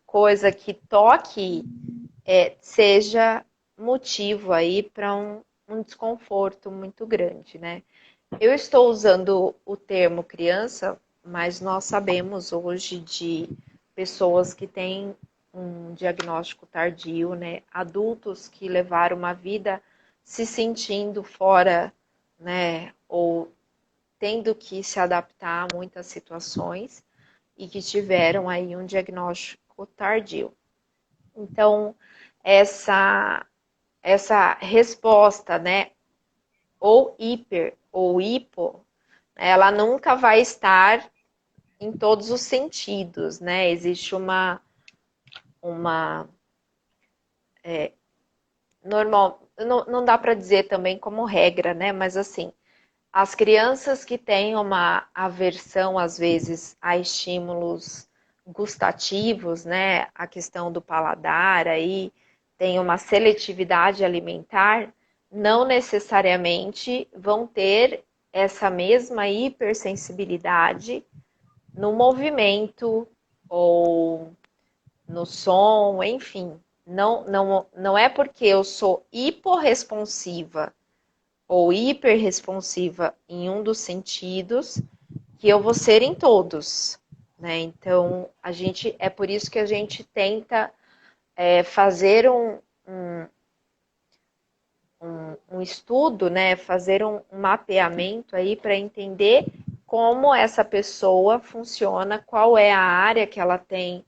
coisa que toque seja motivo aí para um desconforto muito grande, né? Eu estou usando o termo criança, mas nós sabemos hoje de pessoas que têm um diagnóstico tardio, né? Adultos que levaram uma vida se sentindo fora, né? Ou tendo que se adaptar a muitas situações e que tiveram aí um diagnóstico tardio. Então, essa resposta, né? Ou hiper ou hipo, ela nunca vai estar em todos os sentidos, né? Existe uma normal, não dá para dizer também como regra, né? Mas assim, as crianças que têm uma aversão, às vezes, a estímulos gustativos, né? A questão do paladar aí, tem uma seletividade alimentar, não necessariamente vão ter essa mesma hipersensibilidade no movimento ou no som, enfim. Não é porque eu sou hiporresponsiva ou hiperresponsiva em um dos sentidos que eu vou ser em todos, né? Então, é por isso que a gente tenta fazer um estudo, né? Fazer um mapeamento aí para entender como essa pessoa funciona, qual é a área que ela tem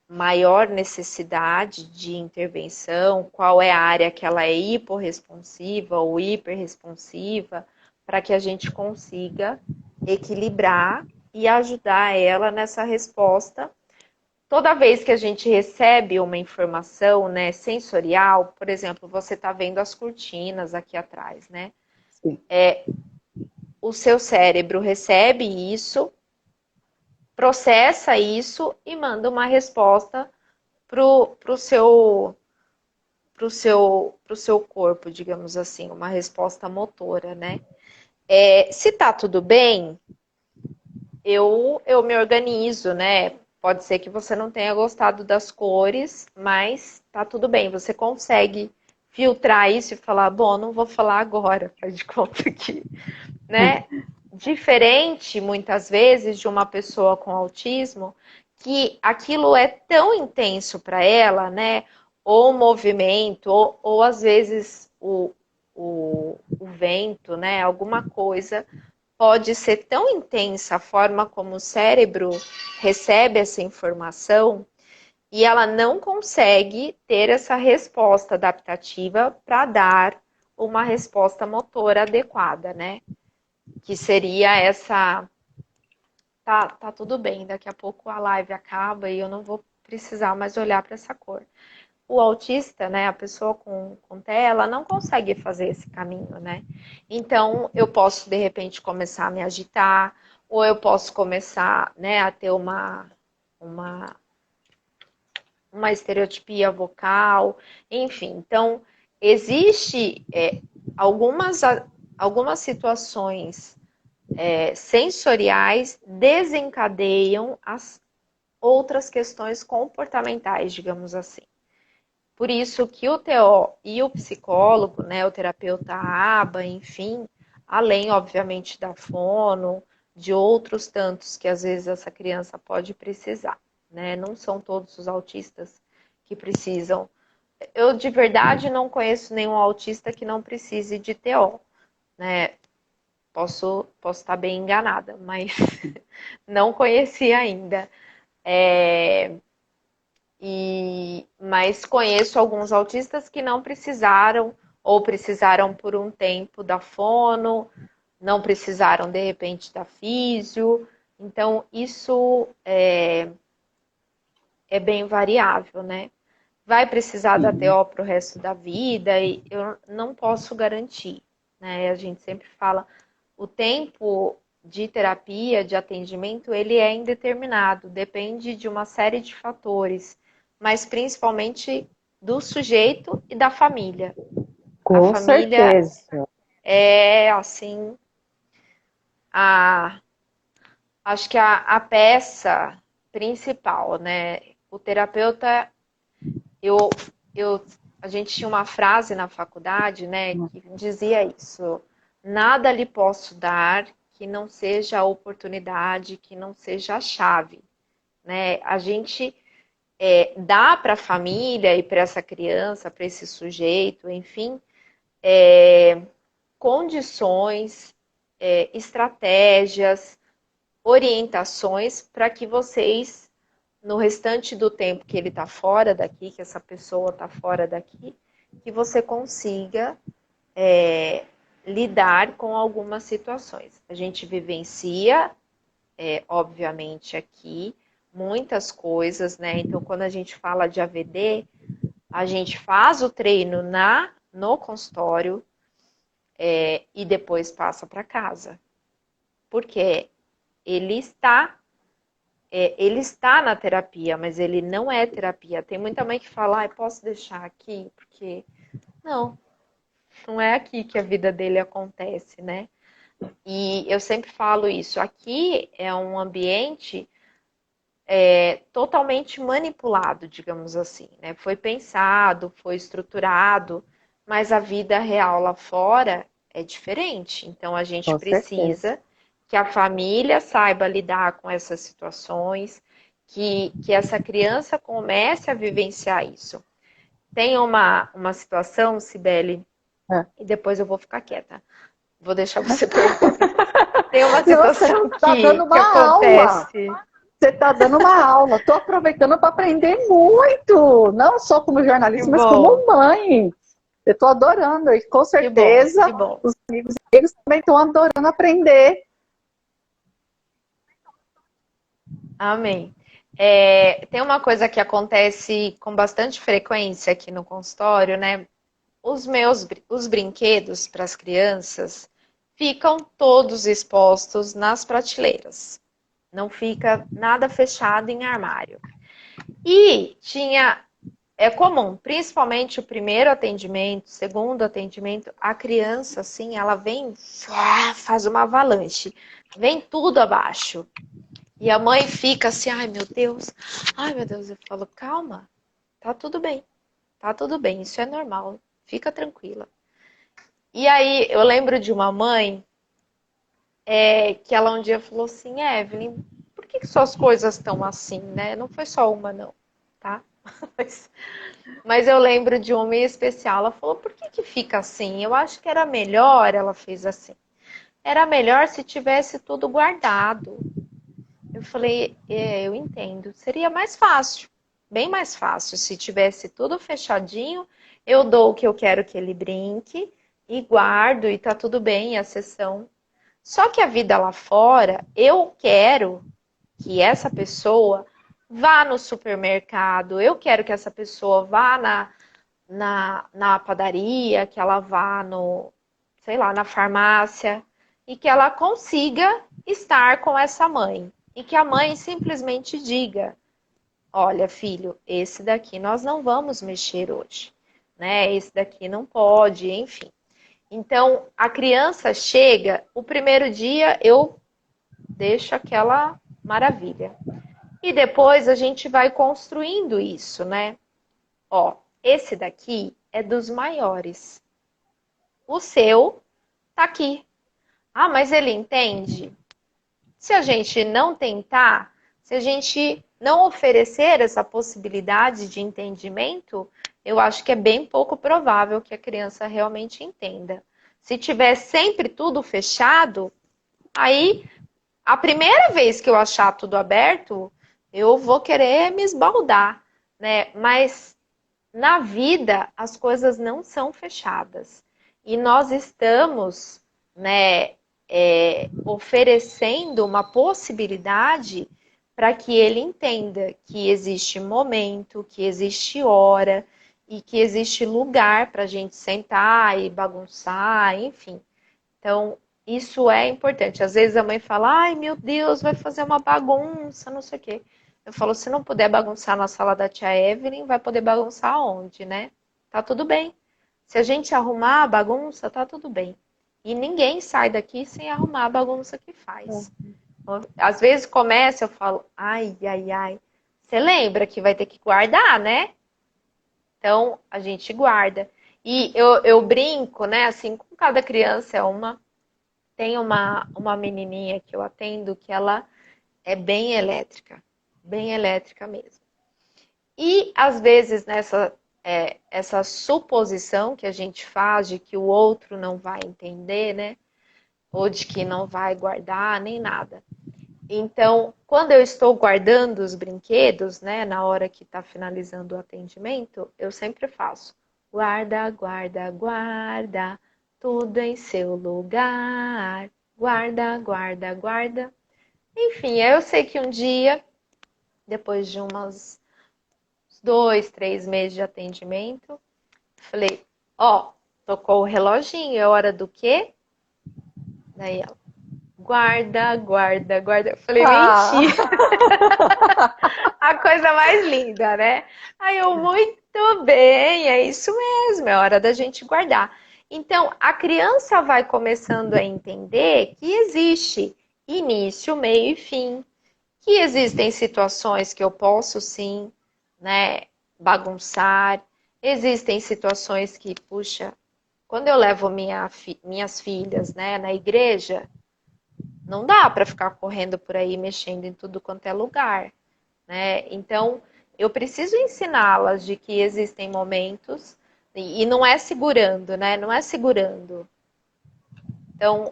maior necessidade de intervenção, qual é a área que ela é hiporresponsiva ou hiperresponsiva, para que a gente consiga equilibrar e ajudar ela nessa resposta. Toda vez que a gente recebe uma informação, né, sensorial, por exemplo, você está vendo as cortinas aqui atrás, né? Sim. O seu cérebro recebe isso, processa isso e manda uma resposta pro seu corpo, digamos assim, uma resposta motora, né? Se tá tudo bem, eu me organizo, né? Pode ser que você não tenha gostado das cores, mas tá tudo bem. Você consegue filtrar isso e falar, bom, não vou falar agora, faz de conta que, né? Diferente, muitas vezes, de uma pessoa com autismo, que aquilo é tão intenso para ela, né? Ou o movimento, ou às vezes o vento, né? Alguma coisa pode ser tão intensa a forma como o cérebro recebe essa informação e ela não consegue ter essa resposta adaptativa para dar uma resposta motora adequada, né? Que seria essa... Tá tudo bem, daqui a pouco a live acaba e eu não vou precisar mais olhar para essa cor. O autista, né, a pessoa com TEA, ela não consegue fazer esse caminho, né? Então, eu posso, de repente, começar a me agitar, ou eu posso começar, né, a ter uma estereotipia vocal, enfim. Então, existe algumas situações sensoriais desencadeiam as outras questões comportamentais, digamos assim. Por isso que o TO e o psicólogo, né, o terapeuta ABA, enfim, além, obviamente, da fono, de outros tantos que às vezes essa criança pode precisar, né? Não são todos os autistas que precisam. Eu, de verdade, não conheço nenhum autista que não precise de TO, né? Posso estar bem enganada, mas não conheci ainda. Mas conheço alguns autistas que não precisaram, ou precisaram por um tempo da fono, não precisaram, de repente, da físio. Então, isso é bem variável, né? Vai precisar da TO para o resto da vida e eu não posso garantir, né? A gente sempre fala, o tempo de terapia, de atendimento, ele é indeterminado, depende de uma série de fatores, mas principalmente do sujeito e da família. Com a família certeza. É, assim, acho que a peça principal, né? O terapeuta, a gente tinha uma frase na faculdade, né, que dizia isso: nada lhe posso dar que não seja a oportunidade, que não seja a chave, né? A gente dá para a família e para essa criança, para esse sujeito, enfim, condições, estratégias, orientações para que vocês, no restante do tempo que ele está fora daqui, que essa pessoa está fora daqui, que você consiga lidar com algumas situações. A gente vivencia, obviamente, aqui, muitas coisas, né? Então, quando a gente fala de AVD, a gente faz o treino no consultório e depois passa para casa. Porque ele está na terapia, mas ele não é terapia. Tem muita mãe que fala, posso deixar aqui? Porque não é aqui que a vida dele acontece, né? E eu sempre falo isso, aqui é um ambiente totalmente manipulado, digamos assim, né? Foi pensado, foi estruturado, mas a vida real lá fora é diferente. Então a gente precisa que a família saiba lidar com essas situações, que essa criança comece a vivenciar isso. Tem uma situação, Cibele, e depois eu vou ficar quieta. Vou deixar você perguntar. Tem uma situação que acontece. Você está dando uma aula. Estou aproveitando para aprender muito. Não só como jornalista, mas como mãe. Eu estou adorando. E com certeza que bom. Os amigos também estão adorando aprender. Amém. Tem uma coisa que acontece com bastante frequência aqui no consultório, né? Os brinquedos para as crianças ficam todos expostos nas prateleiras. Não fica nada fechado em armário. E é comum, principalmente o primeiro atendimento, segundo atendimento, a criança, assim, ela vem, faz uma avalanche, vem tudo abaixo. E a mãe fica assim, ai meu Deus. Eu falo, calma, tá tudo bem. Tá tudo bem, isso é normal. Fica tranquila. E aí, eu lembro de uma mãe que ela um dia falou assim, Evelyn, por que suas coisas estão assim, né? Não foi só uma, não, tá? Mas eu lembro de uma em especial. Ela falou, por que fica assim? Eu acho que era melhor, ela fez assim. Era melhor se tivesse tudo guardado. Eu falei, eu entendo. Seria mais fácil, bem mais fácil, se tivesse tudo fechadinho. Eu dou o que eu quero que ele brinque e guardo e tá tudo bem a sessão. Só que a vida lá fora, eu quero que essa pessoa vá no supermercado, eu quero que essa pessoa vá na padaria, que ela vá no, sei lá, na farmácia e que ela consiga estar com essa mãe. E que a mãe simplesmente diga: olha, filho, esse daqui nós não vamos mexer hoje, né? Esse daqui não pode, enfim. Então, a criança chega, o primeiro dia eu deixo aquela maravilha. E depois a gente vai construindo isso, né? Ó, esse daqui é dos maiores. O seu tá aqui. Ah, mas ele entende? Se a gente não tentar, se a gente não oferecer essa possibilidade de entendimento, eu acho que é bem pouco provável que a criança realmente entenda. Se tiver sempre tudo fechado, aí a primeira vez que eu achar tudo aberto, eu vou querer me esbaldar, né? Mas na vida as coisas não são fechadas. E nós estamos, né, oferecendo uma possibilidade para que ele entenda que existe momento, que existe hora e que existe lugar para a gente sentar e bagunçar, enfim. Então, isso é importante. Às vezes a mãe fala, ai meu Deus, vai fazer uma bagunça, não sei o quê. Eu falo, se não puder bagunçar na sala da tia Evelyn, vai poder bagunçar aonde, né? Tá tudo bem. Se a gente arrumar a bagunça, tá tudo bem. E ninguém sai daqui sem arrumar a bagunça que faz. Às vezes começa, eu falo, ai, ai, ai. Você lembra que vai ter que guardar, né? Então, a gente guarda. E eu brinco, né? Assim, com cada criança é uma. Tem uma menininha que eu atendo que ela é bem elétrica mesmo. E às vezes essa suposição que a gente faz de que o outro não vai entender, né? Ou de que não vai guardar, nem nada. Então, quando eu estou guardando os brinquedos, né, na hora que está finalizando o atendimento, eu sempre faço guarda, guarda, guarda, tudo em seu lugar, guarda, guarda, guarda. Enfim, eu sei que um dia, depois de umas 2, 3 meses de atendimento, falei, ó, tocou o reloginho, é hora do quê? Daí ela, guarda, guarda, guarda. Eu falei, mentira. A coisa mais linda, né? Aí eu, muito bem, é isso mesmo, é hora da gente guardar. Então, a criança vai começando a entender que existe início, meio e fim. Que existem situações que eu posso sim, né, bagunçar. Existem situações que, puxa, quando eu levo minhas filhas, né, na igreja, não dá para ficar correndo por aí mexendo em tudo quanto é lugar, né? Então, eu preciso ensiná-las de que existem momentos e não é segurando, né? Não é segurando. Então,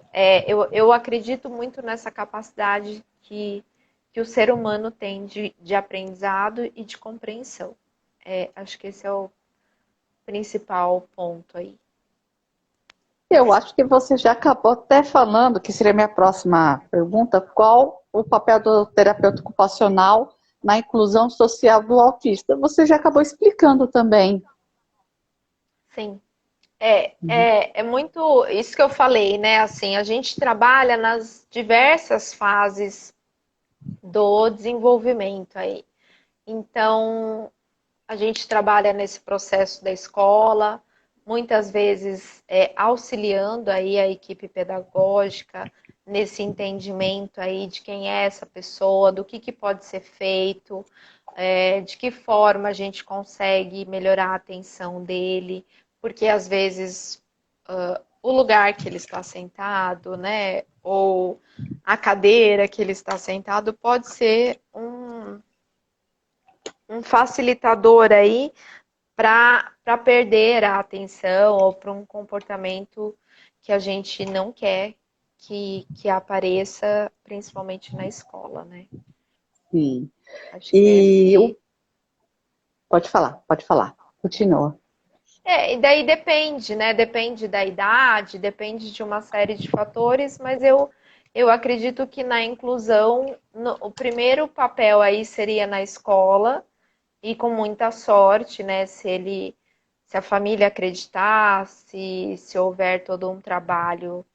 eu acredito muito nessa capacidade que o ser humano tem de aprendizado e de compreensão. Acho que esse é o principal ponto aí. Eu acho que você já acabou até falando, que seria a minha próxima pergunta, qual o papel do terapeuta ocupacional na inclusão social do autista. Você já acabou explicando também. Sim. É muito isso que eu falei, né? Assim, a gente trabalha nas diversas fases do desenvolvimento aí. Então, a gente trabalha nesse processo da escola, muitas vezes auxiliando aí a equipe pedagógica nesse entendimento aí de quem é essa pessoa, do que pode ser feito, de que forma a gente consegue melhorar a atenção dele, porque às vezes o lugar que ele está sentado, né, ou a cadeira que ele está sentado pode ser um facilitador aí para perder a atenção ou para um comportamento que a gente não quer que apareça, principalmente na escola, né? Sim. Acho E que pode falar. Continua. e daí depende, né? Depende da idade, depende de uma série de fatores, mas eu acredito que na inclusão, o primeiro papel aí seria na escola, e com muita sorte, né? Se a família acreditar, se houver todo um trabalho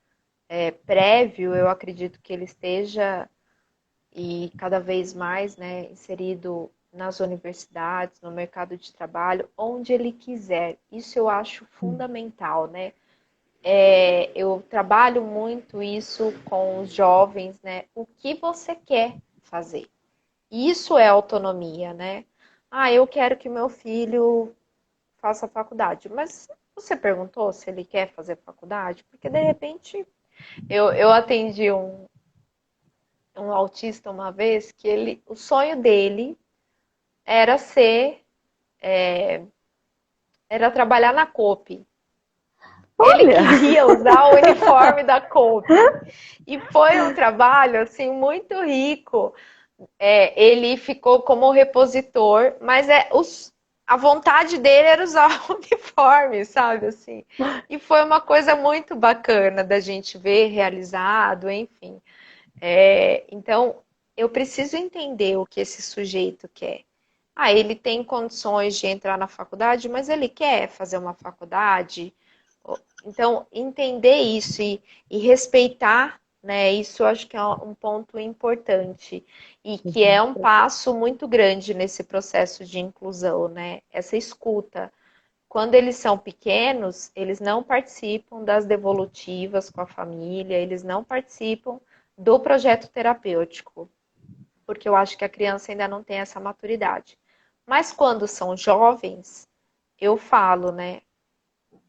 prévio, eu acredito que ele esteja e cada vez mais, né, inserido nas universidades, no mercado de trabalho, onde ele quiser. Isso eu acho fundamental, né? Eu trabalho muito isso com os jovens, né? O que você quer fazer? Isso é autonomia, né? Ah, eu quero que meu filho faça faculdade. Mas você perguntou se ele quer fazer faculdade? Porque de repente eu atendi um autista uma vez que o sonho dele era era trabalhar na Coop. Ele Olha! queria usar o uniforme da Coop. E foi um trabalho assim muito rico. Ele ficou como repositor, mas a vontade dele era usar o uniforme, sabe assim. E foi uma coisa muito bacana da gente ver realizado, enfim. Então, eu preciso entender o que esse sujeito quer. Ah, ele tem condições de entrar na faculdade, mas ele quer fazer uma faculdade. Então, entender isso e respeitar, né? Isso eu acho que é um ponto importante e que é um passo muito grande nesse processo de inclusão, né? Essa escuta. Quando eles são pequenos, eles não participam das devolutivas com a família, eles não participam do projeto terapêutico, porque eu acho que a criança ainda não tem essa maturidade. Mas quando são jovens, eu falo, né?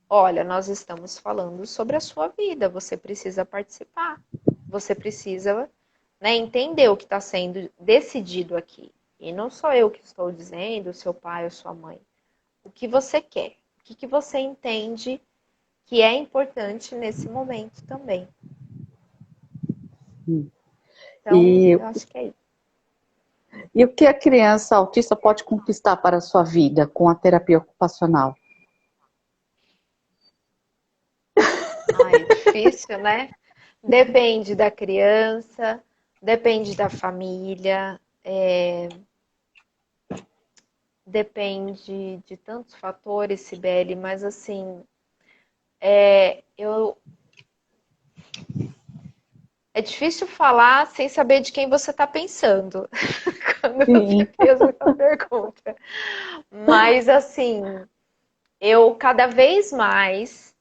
Olha, nós estamos falando sobre a sua vida, você precisa participar, você precisa, né, entender o que está sendo decidido aqui. E não sou eu que estou dizendo, seu pai ou sua mãe. O que você quer? O que você entende que é importante nesse momento também? Então, E, eu acho que é isso. e o que a criança autista pode conquistar para a sua vida com a terapia ocupacional? Ai, difícil, né? Depende da criança, depende da família, depende de tantos fatores, Sibeli, mas assim, é difícil falar sem saber de quem você está pensando quando você Sim. fez essa pergunta. Mas assim, eu cada vez mais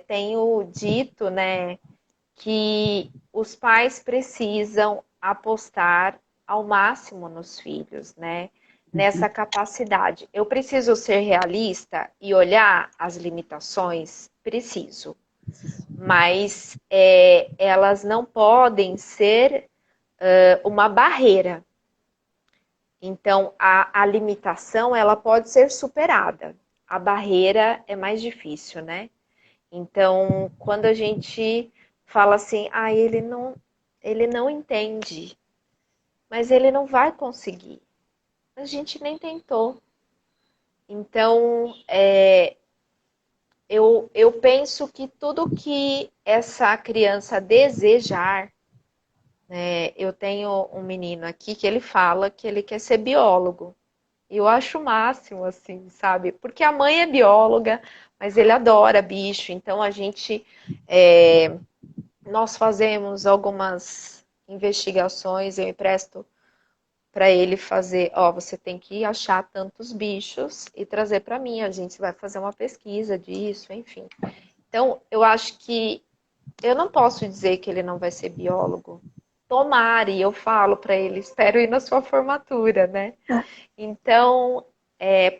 tenho dito, né, que os pais precisam apostar ao máximo nos filhos, né? Nessa capacidade. Eu preciso ser realista e olhar as limitações? Preciso. Mas elas não podem ser uma barreira. Então, a limitação, ela pode ser superada. A barreira é mais difícil, né? Então, quando a gente fala assim, ele não entende, mas ele não vai conseguir. A gente nem tentou. Então, eu penso que tudo que essa criança desejar, eu tenho um menino aqui que ele fala que ele quer ser biólogo. E eu acho o máximo, assim, sabe? Porque a mãe é bióloga, mas ele adora bicho. Então nós fazemos algumas investigações, eu empresto para ele fazer, você tem que achar tantos bichos e trazer para mim, a gente vai fazer uma pesquisa disso, enfim. Então, eu acho que eu não posso dizer que ele não vai ser biólogo. Tomara, e eu falo para ele, espero ir na sua formatura, né? Então,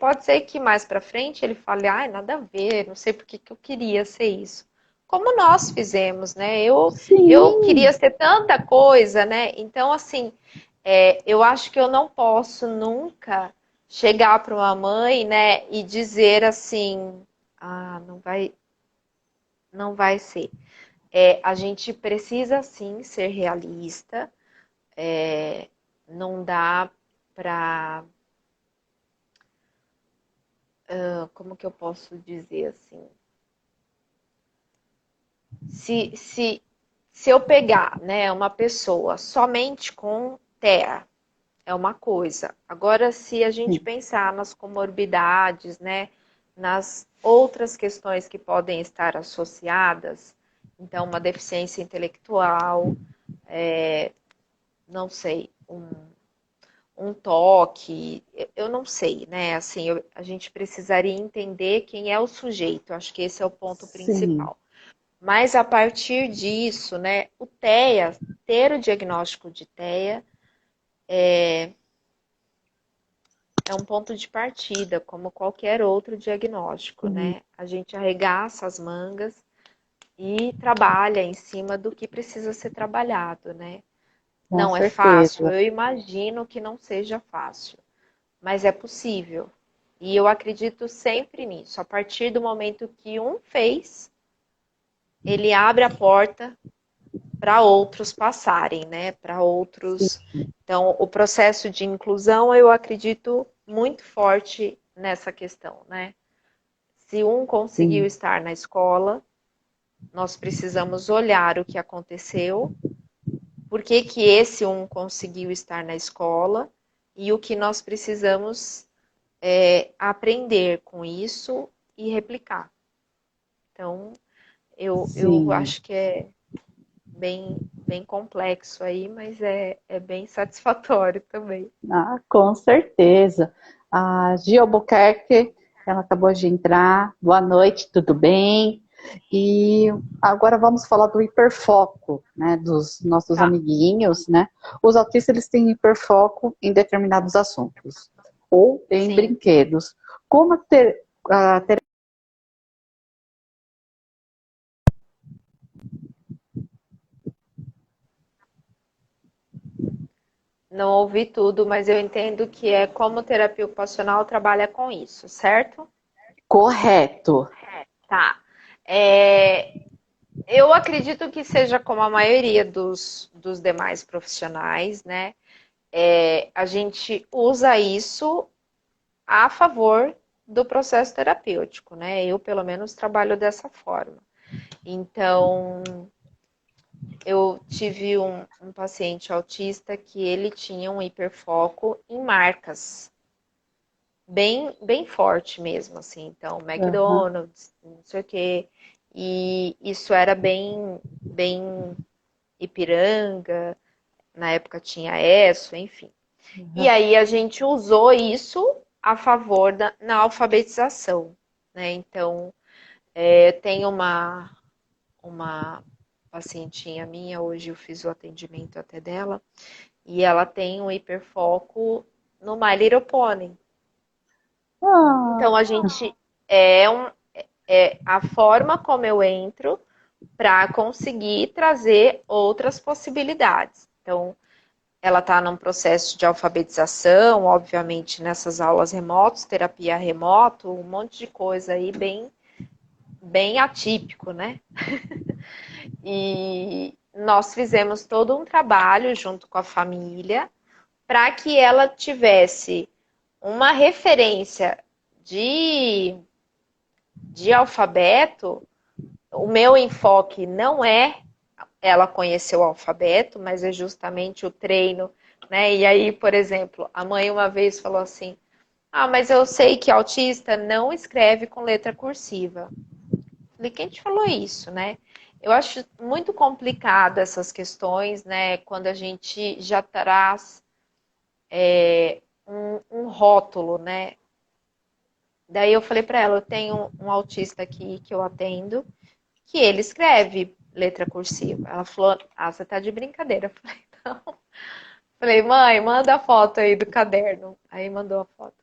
pode ser que mais para frente ele fale, ai, nada a ver, não sei por que eu queria ser isso. Como nós fizemos, né? Eu Sim, queria ser tanta coisa, né? Então, assim, eu acho que eu não posso nunca chegar para uma mãe, né, e dizer assim, ah, não vai ser. A gente precisa sim ser realista, não dá para, como que eu posso dizer assim? Se, se, se eu pegar, né, uma pessoa somente com TEA, é uma coisa. Agora, se a gente sim, pensar nas comorbidades, né, nas outras questões que podem estar associadas, então, uma deficiência intelectual, não sei, um toque, eu não sei, né? Assim, a gente precisaria entender quem é o sujeito, acho que esse é o ponto sim, principal. Mas a partir disso, né, o TEA, ter o diagnóstico de TEA é um ponto de partida, como qualquer outro diagnóstico, sim, né? A gente arregaça as mangas e trabalha em cima do que precisa ser trabalhado, né? com Não é fácil, certeza. eu imagino que não seja fácil, mas é possível. E eu acredito sempre nisso. A partir do momento que um fez, ele abre a porta para outros passarem, né? Para Sim, outros. Então, o processo de inclusão, eu acredito muito forte nessa questão, né? Se um conseguiu sim, estar na escola, nós precisamos olhar o que aconteceu, por que que esse um conseguiu estar na escola e o que nós precisamos aprender com isso e replicar. Então, eu sim. acho que é bem complexo aí, mas é bem satisfatório também. Ah, com certeza. A Gia Albuquerque, ela acabou de entrar. Boa noite, tudo bem? E agora vamos falar do hiperfoco, né, dos nossos Tá, amiguinhos, né? Os autistas, eles têm hiperfoco em determinados assuntos ou em sim. brinquedos. Como ter Não ouvi tudo, mas eu entendo que é como terapia ocupacional trabalha com isso, certo? correto? Tá. É, eu acredito que seja como a maioria dos demais profissionais, né? A gente usa isso a favor do processo terapêutico, né? Eu, pelo menos, trabalho dessa forma. Então, eu tive um paciente autista que ele tinha um hiperfoco em marcas, bem forte mesmo, assim. Então, Aham, McDonald's, não sei o quê. E isso era bem Ipiranga, na época tinha ESSO, enfim. E aham. aí a gente usou isso a favor na alfabetização, né? Então, tem uma pacientinha minha, hoje eu fiz o atendimento até dela, e ela tem um hiperfoco no My Little Pony. Ah, Então, a gente é, um, é a forma como eu entro para conseguir trazer outras possibilidades. Então, ela está num processo de alfabetização, obviamente nessas aulas remotas, terapia remoto, um monte de coisa aí bem atípico, né? E nós fizemos todo um trabalho junto com a família para que ela tivesse uma referência de alfabeto. O meu enfoque não é ela conhecer o alfabeto, mas é justamente o treino, né? E aí, por exemplo, a mãe uma vez falou assim: ah, mas eu sei que autista não escreve com letra cursiva. Falei, quem te falou isso, né? Eu acho muito complicado essas questões, né? Quando a gente já traz um rótulo, né? Daí eu falei para ela, eu tenho um autista aqui que eu atendo, que ele escreve letra cursiva. Ela falou, ah, você tá de brincadeira. Eu falei, não. Falei, mãe, manda a foto aí do caderno. Aí mandou a foto.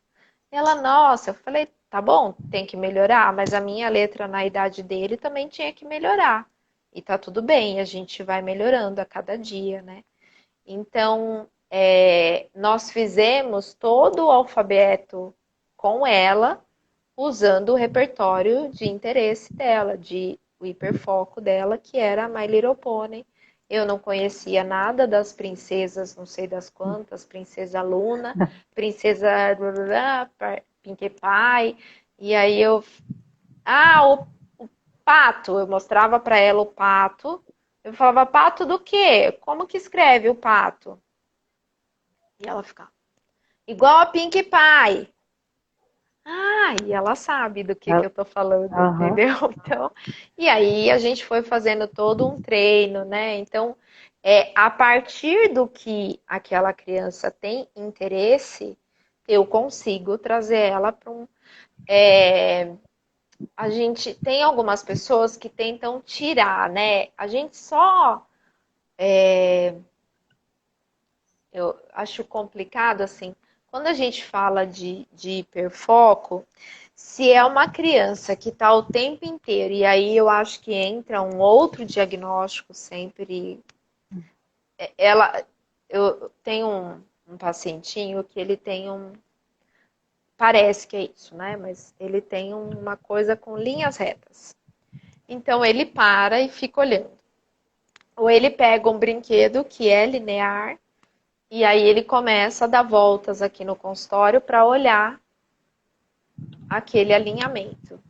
Ela, nossa, eu falei, tá bom, tem que melhorar, mas a minha letra na idade dele também tinha que melhorar. E tá tudo bem, a gente vai melhorando a cada dia, né? Então, nós fizemos todo o alfabeto com ela, usando o repertório de interesse dela, o hiperfoco dela, que era a My Little Pony. Eu não conhecia nada das princesas, não sei das quantas, Princesa Luna, Princesa Pinkie Pie, e aí o pato, eu mostrava para ela o pato, eu falava, pato do quê? Como que escreve o pato? E ela ficava, igual a Pinkie Pie. Ah, e ela sabe do que eu tô falando, entendeu? Então, e aí a gente foi fazendo todo um treino, né? Então, a partir do que aquela criança tem interesse, eu consigo trazer ela para um. A gente tem algumas pessoas que tentam tirar, né? A gente só. Eu acho complicado, assim, quando a gente fala de hiperfoco, se é uma criança que está o tempo inteiro, e aí eu acho que entra um outro diagnóstico sempre. Eu tenho um pacientinho que ele tem parece que é isso, né? Mas ele tem uma coisa com linhas retas. Então ele para e fica olhando. Ou ele pega um brinquedo que é linear, e aí ele começa a dar voltas aqui no consultório para olhar aquele alinhamento.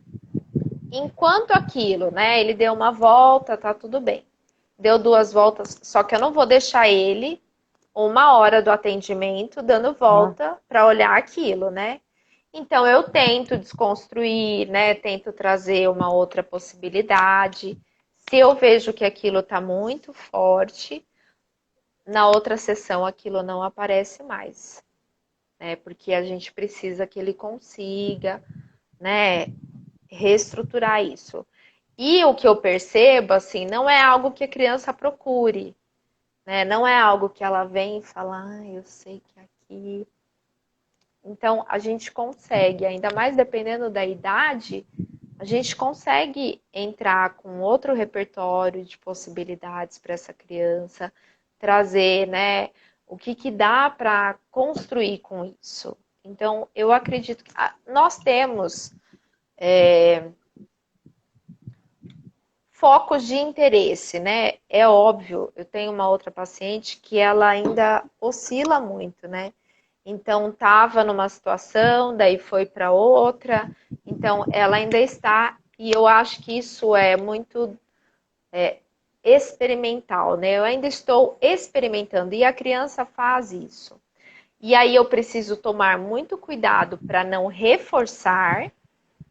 Enquanto aquilo, né, ele deu uma volta, tá tudo bem. Deu 2 voltas, só que eu não vou deixar ele 1 hora do atendimento dando volta para olhar aquilo, né? Então eu tento desconstruir, né? Tento trazer uma outra possibilidade. Se eu vejo que aquilo está muito forte, na outra sessão aquilo não aparece mais, né? Porque a gente precisa que ele consiga, né, reestruturar isso. E o que eu percebo, assim, não é algo que a criança procure, né? Não é algo que ela vem e fala, ah, eu sei que aqui. Então, a gente consegue, ainda mais dependendo da idade, a gente consegue entrar com outro repertório de possibilidades para essa criança, trazer, né, o que dá para construir com isso. Então, eu acredito que nós temos focos de interesse, né? É óbvio, eu tenho uma outra paciente que ela ainda oscila muito, né? Então, estava numa situação, daí foi para outra. Então, ela ainda está, e eu acho que isso é muito experimental, né? Eu ainda estou experimentando, e a criança faz isso. E aí eu preciso tomar muito cuidado para não reforçar,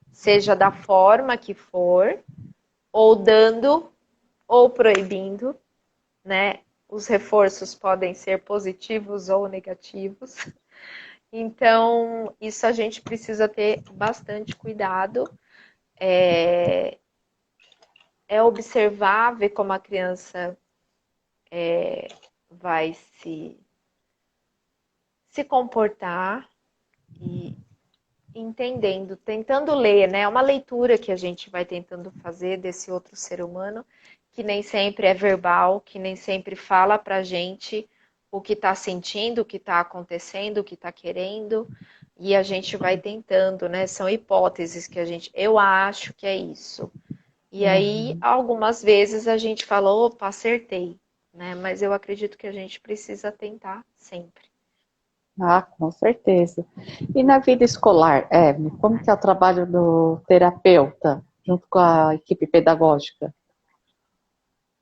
seja da forma que for, ou dando, ou proibindo, né? Os reforços podem ser positivos ou negativos. Então, isso a gente precisa ter bastante cuidado. Observar, ver como a criança vai se comportar e entendendo, tentando ler, né? É uma leitura que a gente vai tentando fazer desse outro ser humano, que nem sempre é verbal, que nem sempre fala pra gente o que tá sentindo, o que tá acontecendo, o que tá querendo, e a gente vai tentando, né? São hipóteses que eu acho que é isso. E aí, algumas vezes a gente fala, opa, acertei, né? Mas eu acredito que a gente precisa tentar sempre. Ah, com certeza. E na vida escolar, Evelyn, como que é o trabalho do terapeuta junto com a equipe pedagógica?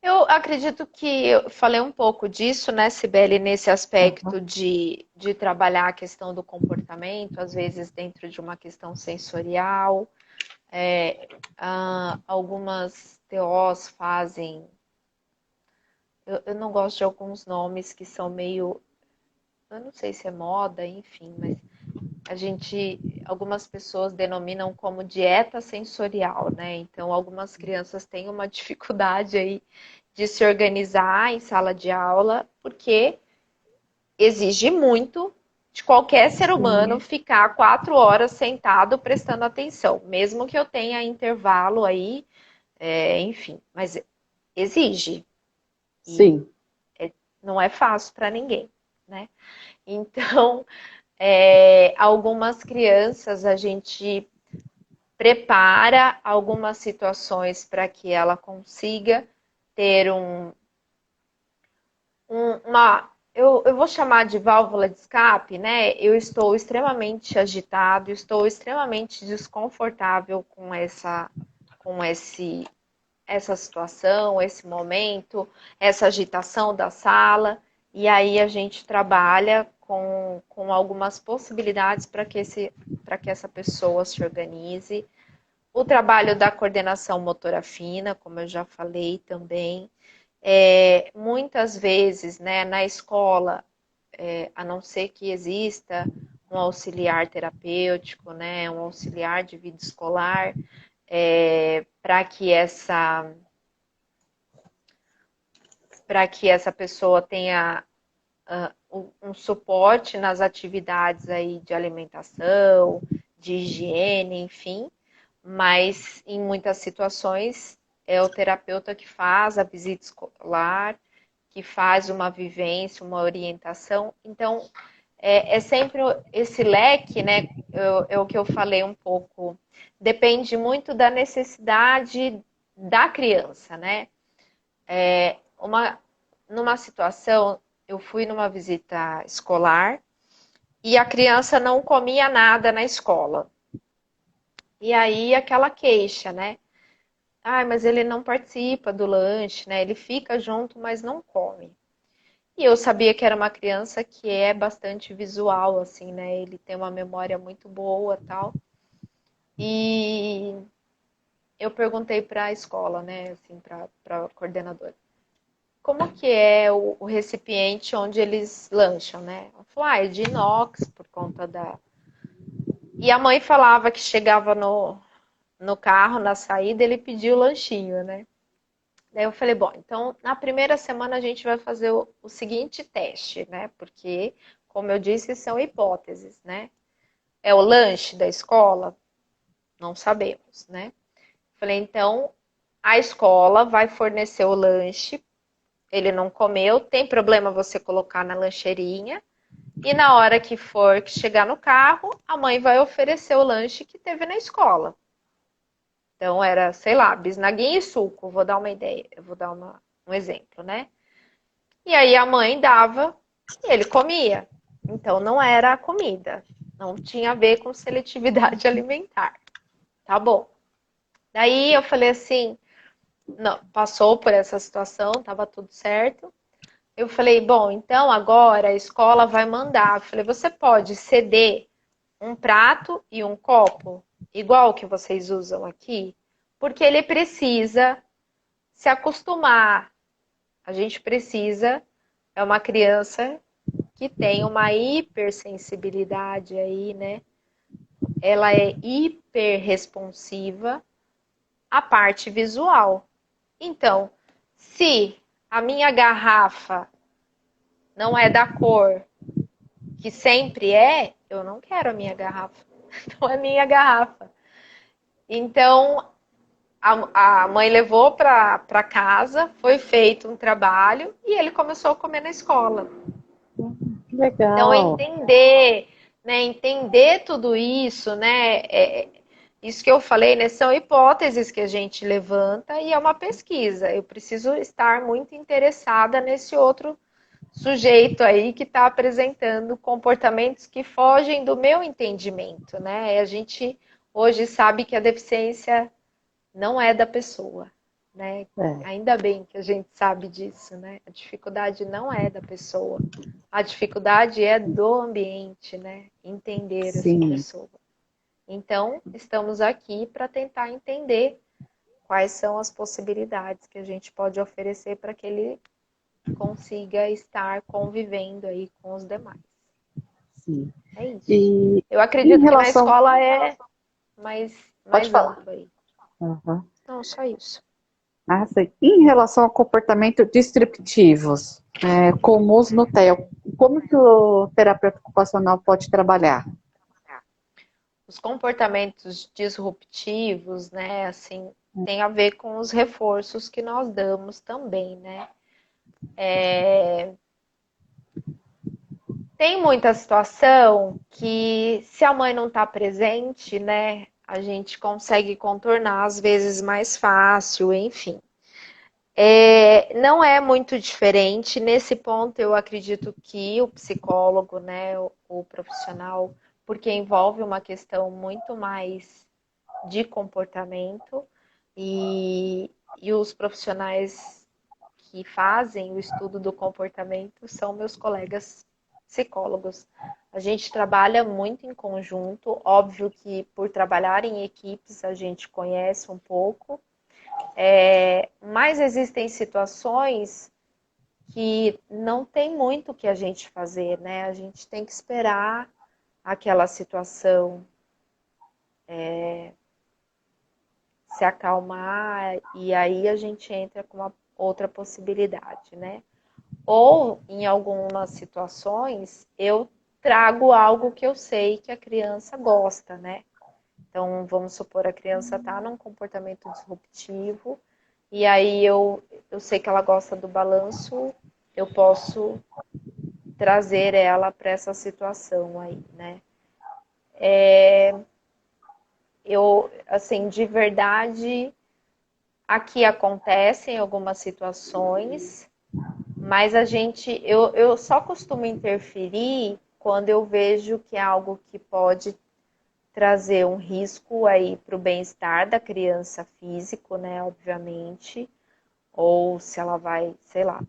Eu acredito que eu falei um pouco disso, né, Cibele, nesse aspecto de trabalhar a questão do comportamento, às vezes dentro de uma questão sensorial. Algumas TOs fazem. Eu não gosto de alguns nomes que são meio. Eu não sei se é moda, enfim, mas algumas pessoas denominam como dieta sensorial, né? Então, algumas crianças têm uma dificuldade aí de se organizar em sala de aula, porque exige muito de qualquer ser humano ficar 4 horas sentado prestando atenção, mesmo que eu tenha intervalo aí, enfim, mas exige. Sim. Não é fácil para ninguém, né? Então, algumas crianças a gente prepara algumas situações para que ela consiga ter eu vou chamar de válvula de escape, né? Eu estou extremamente agitado, estou extremamente desconfortável com essa situação, esse momento, essa agitação da sala, e aí a gente trabalha com algumas possibilidades para que essa pessoa se organize. O trabalho da coordenação motora fina, como eu já falei também. Muitas vezes, né, na escola, a não ser que exista um auxiliar terapêutico, né, um auxiliar de vida escolar, para que essa pessoa tenha um suporte nas atividades aí de alimentação, de higiene, enfim, mas em muitas situações é o terapeuta que faz a visita escolar, que faz uma vivência, uma orientação. Então, é sempre esse leque, né? É o que eu falei um pouco. Depende muito da necessidade da criança, né? Numa situação, eu fui numa visita escolar e a criança não comia nada na escola. E aí aquela queixa, né? Ah, mas ele não participa do lanche, né? Ele fica junto, mas não come. E eu sabia que era uma criança que é bastante visual, assim, né? Ele tem uma memória muito boa, tal. E eu perguntei para a escola, né? Assim, para a coordenadora. Como que é o recipiente onde eles lancham, né? Ela falou, é de inox, por conta da... E a mãe falava que chegava no carro, na saída, ele pediu o lanchinho, né? Daí eu falei, bom, então na primeira semana a gente vai fazer o seguinte teste, né? Porque, como eu disse, são hipóteses, né? É o lanche da escola? Não sabemos, né? Falei, então a escola vai fornecer o lanche, ele não comeu, tem problema você colocar na lancheirinha, e na hora que chegar no carro, a mãe vai oferecer o lanche que teve na escola. Então era, sei lá, bisnaguinha e suco, vou dar uma ideia, eu vou dar um exemplo, né? E aí a mãe dava e ele comia. Então não era a comida, não tinha a ver com seletividade alimentar. Tá bom. Daí eu falei assim, não, passou por essa situação, tava tudo certo. Eu falei, bom, então agora a escola vai mandar. Eu falei, você pode ceder um prato e um copo, igual que vocês usam aqui, porque ele precisa se acostumar. A gente precisa, é uma criança que tem uma hipersensibilidade aí, né? Ela é hiperresponsiva à parte visual. Então, se a minha garrafa não é da cor que sempre é, eu não quero a minha garrafa. Não é minha garrafa. Então, a mãe levou para casa, foi feito um trabalho e ele começou a comer na escola. Legal. Então, entender, né, entender tudo isso, né, isso que eu falei, né, são hipóteses que a gente levanta e é uma pesquisa. Eu preciso estar muito interessada nesse outro sujeito aí que está apresentando comportamentos que fogem do meu entendimento, né? A gente hoje sabe que a deficiência não é da pessoa, né? Ainda bem que a gente sabe disso, né? A dificuldade não é da pessoa. A dificuldade é do ambiente, né? Entender essa pessoa. Então, estamos aqui para tentar entender quais são as possibilidades que a gente pode oferecer para que ele consiga estar convivendo aí com os demais. Sim. É isso. E Eu acredito em que na relação... escola é mais Pode falar. amplo aí. Uhum. Não, só isso. Ah, sim. Em relação ao comportamento disruptivos, comuns no TEL, como que o terapeuta ocupacional pode trabalhar? Os comportamentos disruptivos, né, assim, tem a ver com os reforços que nós damos também, né? Tem muita situação que, se a mãe não está presente, né, a gente consegue contornar às vezes mais fácil, enfim. Não é muito diferente. Nesse ponto, eu acredito que o psicólogo, né, o profissional, porque envolve uma questão muito mais de comportamento e os profissionais que fazem o estudo do comportamento são meus colegas psicólogos. A gente trabalha muito em conjunto, óbvio que por trabalhar em equipes a gente conhece um pouco, mas existem situações que não tem muito o que a gente fazer, né? A gente tem que esperar aquela situação se acalmar e aí a gente entra com uma outra possibilidade, né? Ou em algumas situações eu trago algo que eu sei que a criança gosta, né? Então, vamos supor, a criança está num comportamento disruptivo e aí eu sei que ela gosta do balanço, eu posso trazer ela para essa situação aí, né? Eu, assim, de verdade, aqui acontecem algumas situações, mas eu só costumo interferir quando eu vejo que é algo que pode trazer um risco aí para o bem-estar da criança físico, né, obviamente, ou se ela vai, sei lá,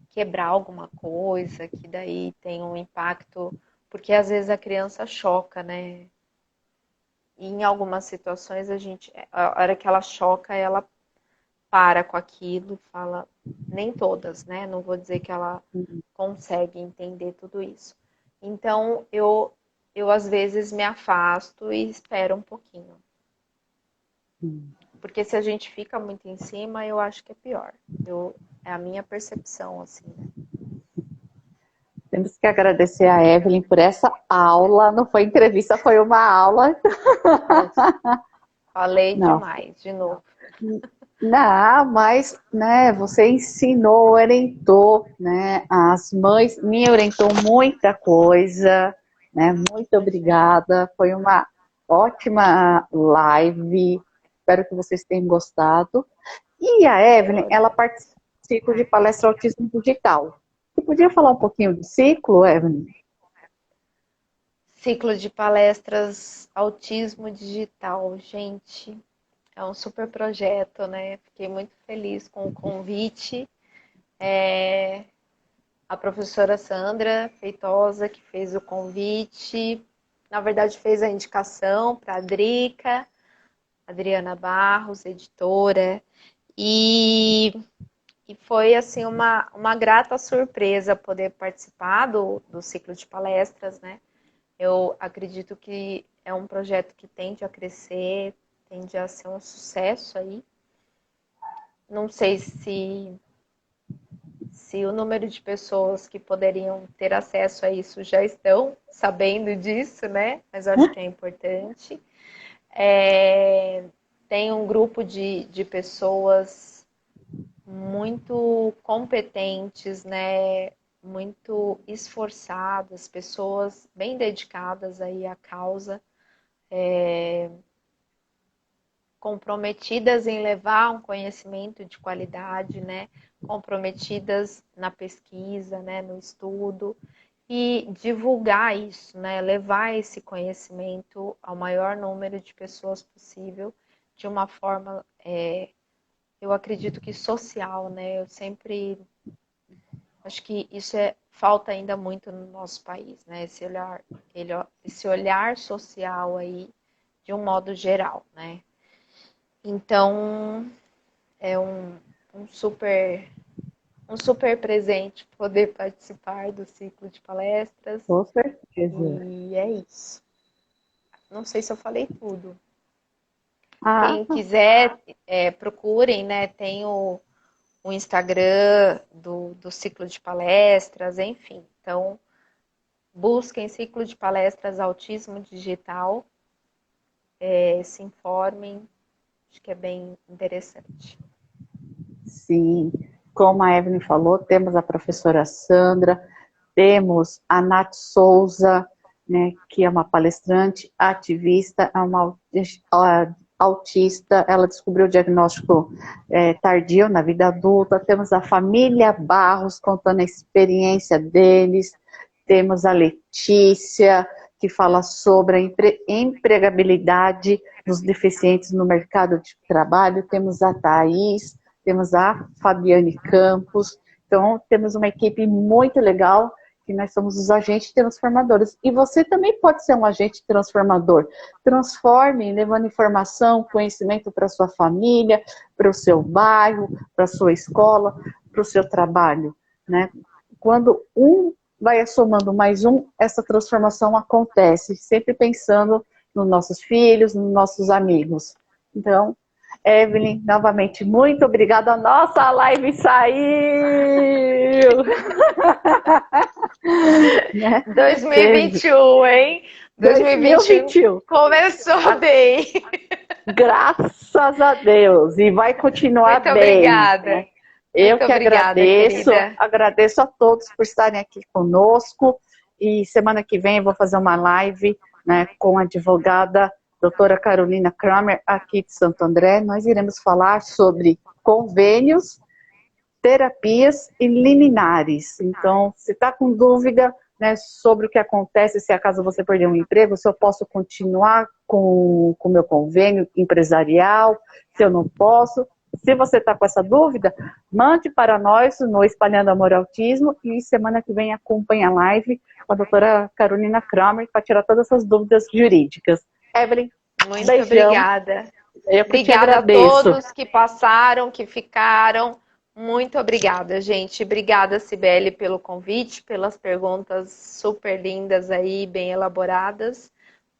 quebrar alguma coisa, que daí tem um impacto, porque às vezes a criança choca, né? E em algumas situações a hora que ela choca, ela para com aquilo, fala, nem todas, né? Não vou dizer que ela consegue entender tudo isso. Então, eu às vezes me afasto e espero um pouquinho. Porque se a gente fica muito em cima, eu acho que é pior. É a minha percepção, assim, né? Temos que agradecer a Evelyn por essa aula. Não foi entrevista, foi uma aula. Falei Não, demais, de novo. não, mas, né, você ensinou, orientou, né, as mães, me orientou muita coisa, né, muito obrigada. Foi uma ótima live. Espero que vocês tenham gostado. E a Evelyn, ela participa do ciclo de palestra Autismo Digital. Você podia falar um pouquinho do ciclo, Evelyn? Ciclo de palestras Autismo Digital, gente, é um super projeto, né? Fiquei muito feliz com o convite. A professora Sandra Feitosa, que fez o convite, na verdade fez a indicação para a Drica, Adriana Barros, editora, e foi assim uma grata surpresa poder participar do ciclo de palestras, né? Eu acredito que é um projeto que tende a crescer, tende a ser um sucesso aí. Não sei se o número de pessoas que poderiam ter acesso a isso já estão sabendo disso, né? Mas acho que é importante. Tem um grupo de pessoas muito competentes, né? Muito esforçadas, pessoas bem dedicadas aí à causa, comprometidas em levar um conhecimento de qualidade, né? Comprometidas na pesquisa, né? No estudo e divulgar isso, né? Levar esse conhecimento ao maior número de pessoas possível de uma forma, eu acredito que social, né? Eu sempre acho que isso falta ainda muito no nosso país, né? Esse olhar social aí de um modo geral, né? Então, é um super um super presente poder participar do ciclo de palestras. Com certeza. E é isso. Não sei se eu falei tudo. Ah, Quem quiser, procurem, né? Tem o Instagram do ciclo de palestras, enfim. Então, busquem ciclo de palestras Autismo Digital, se informem, acho que é bem interessante. sim. Como a Evelyn falou, temos a professora Sandra, temos a Nath Souza, né, que é uma palestrante, ativista, é uma autista, ela descobriu o diagnóstico tardio na vida adulta. Temos a família Barros contando a experiência deles, temos a Letícia, que fala sobre a empregabilidade dos deficientes no mercado de trabalho, temos a Thaís, temos a Fabiane Campos. Então, temos uma equipe muito legal, que nós somos os agentes transformadores. E você também pode ser um agente transformador. Transforme, levando informação, conhecimento para a sua família, para o seu bairro, para a sua escola, para o seu trabalho, né? Quando um vai somando mais um, essa transformação acontece, sempre pensando nos nossos filhos, nos nossos amigos. Então, Evelyn, novamente, muito obrigada. Nossa, live saiu! 2021, hein? 2021 começou bem. Graças a Deus. E vai continuar muito bem. Obrigada. Né? Eu muito que agradeço. Querida. Agradeço a todos por estarem aqui conosco. E semana que vem eu vou fazer uma live, né, com a advogada doutora Carolina Kramer, aqui de Santo André. Nós iremos falar sobre convênios, terapias e liminares. Então, se está com dúvida, né, sobre o que acontece se acaso você perder um emprego, se eu posso continuar com o meu convênio empresarial, se eu não posso. Se você está com essa dúvida, mande para nós no Espalhando Amor Autismo e semana que vem acompanhe a live com a doutora Carolina Kramer para tirar todas essas dúvidas jurídicas. Evelyn, muito beijão. Obrigada. Obrigada a todos que passaram, que ficaram. Muito obrigada, gente. Obrigada, Cibele, pelo convite, pelas perguntas super lindas aí, bem elaboradas.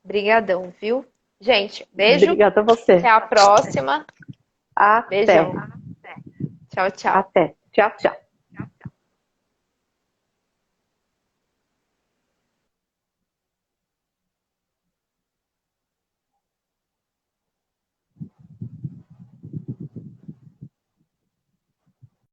Obrigadão, viu? Gente, beijo. Obrigada a você. Até a próxima. Até. Beijão. Tchau, tchau. Até. Tchau, tchau.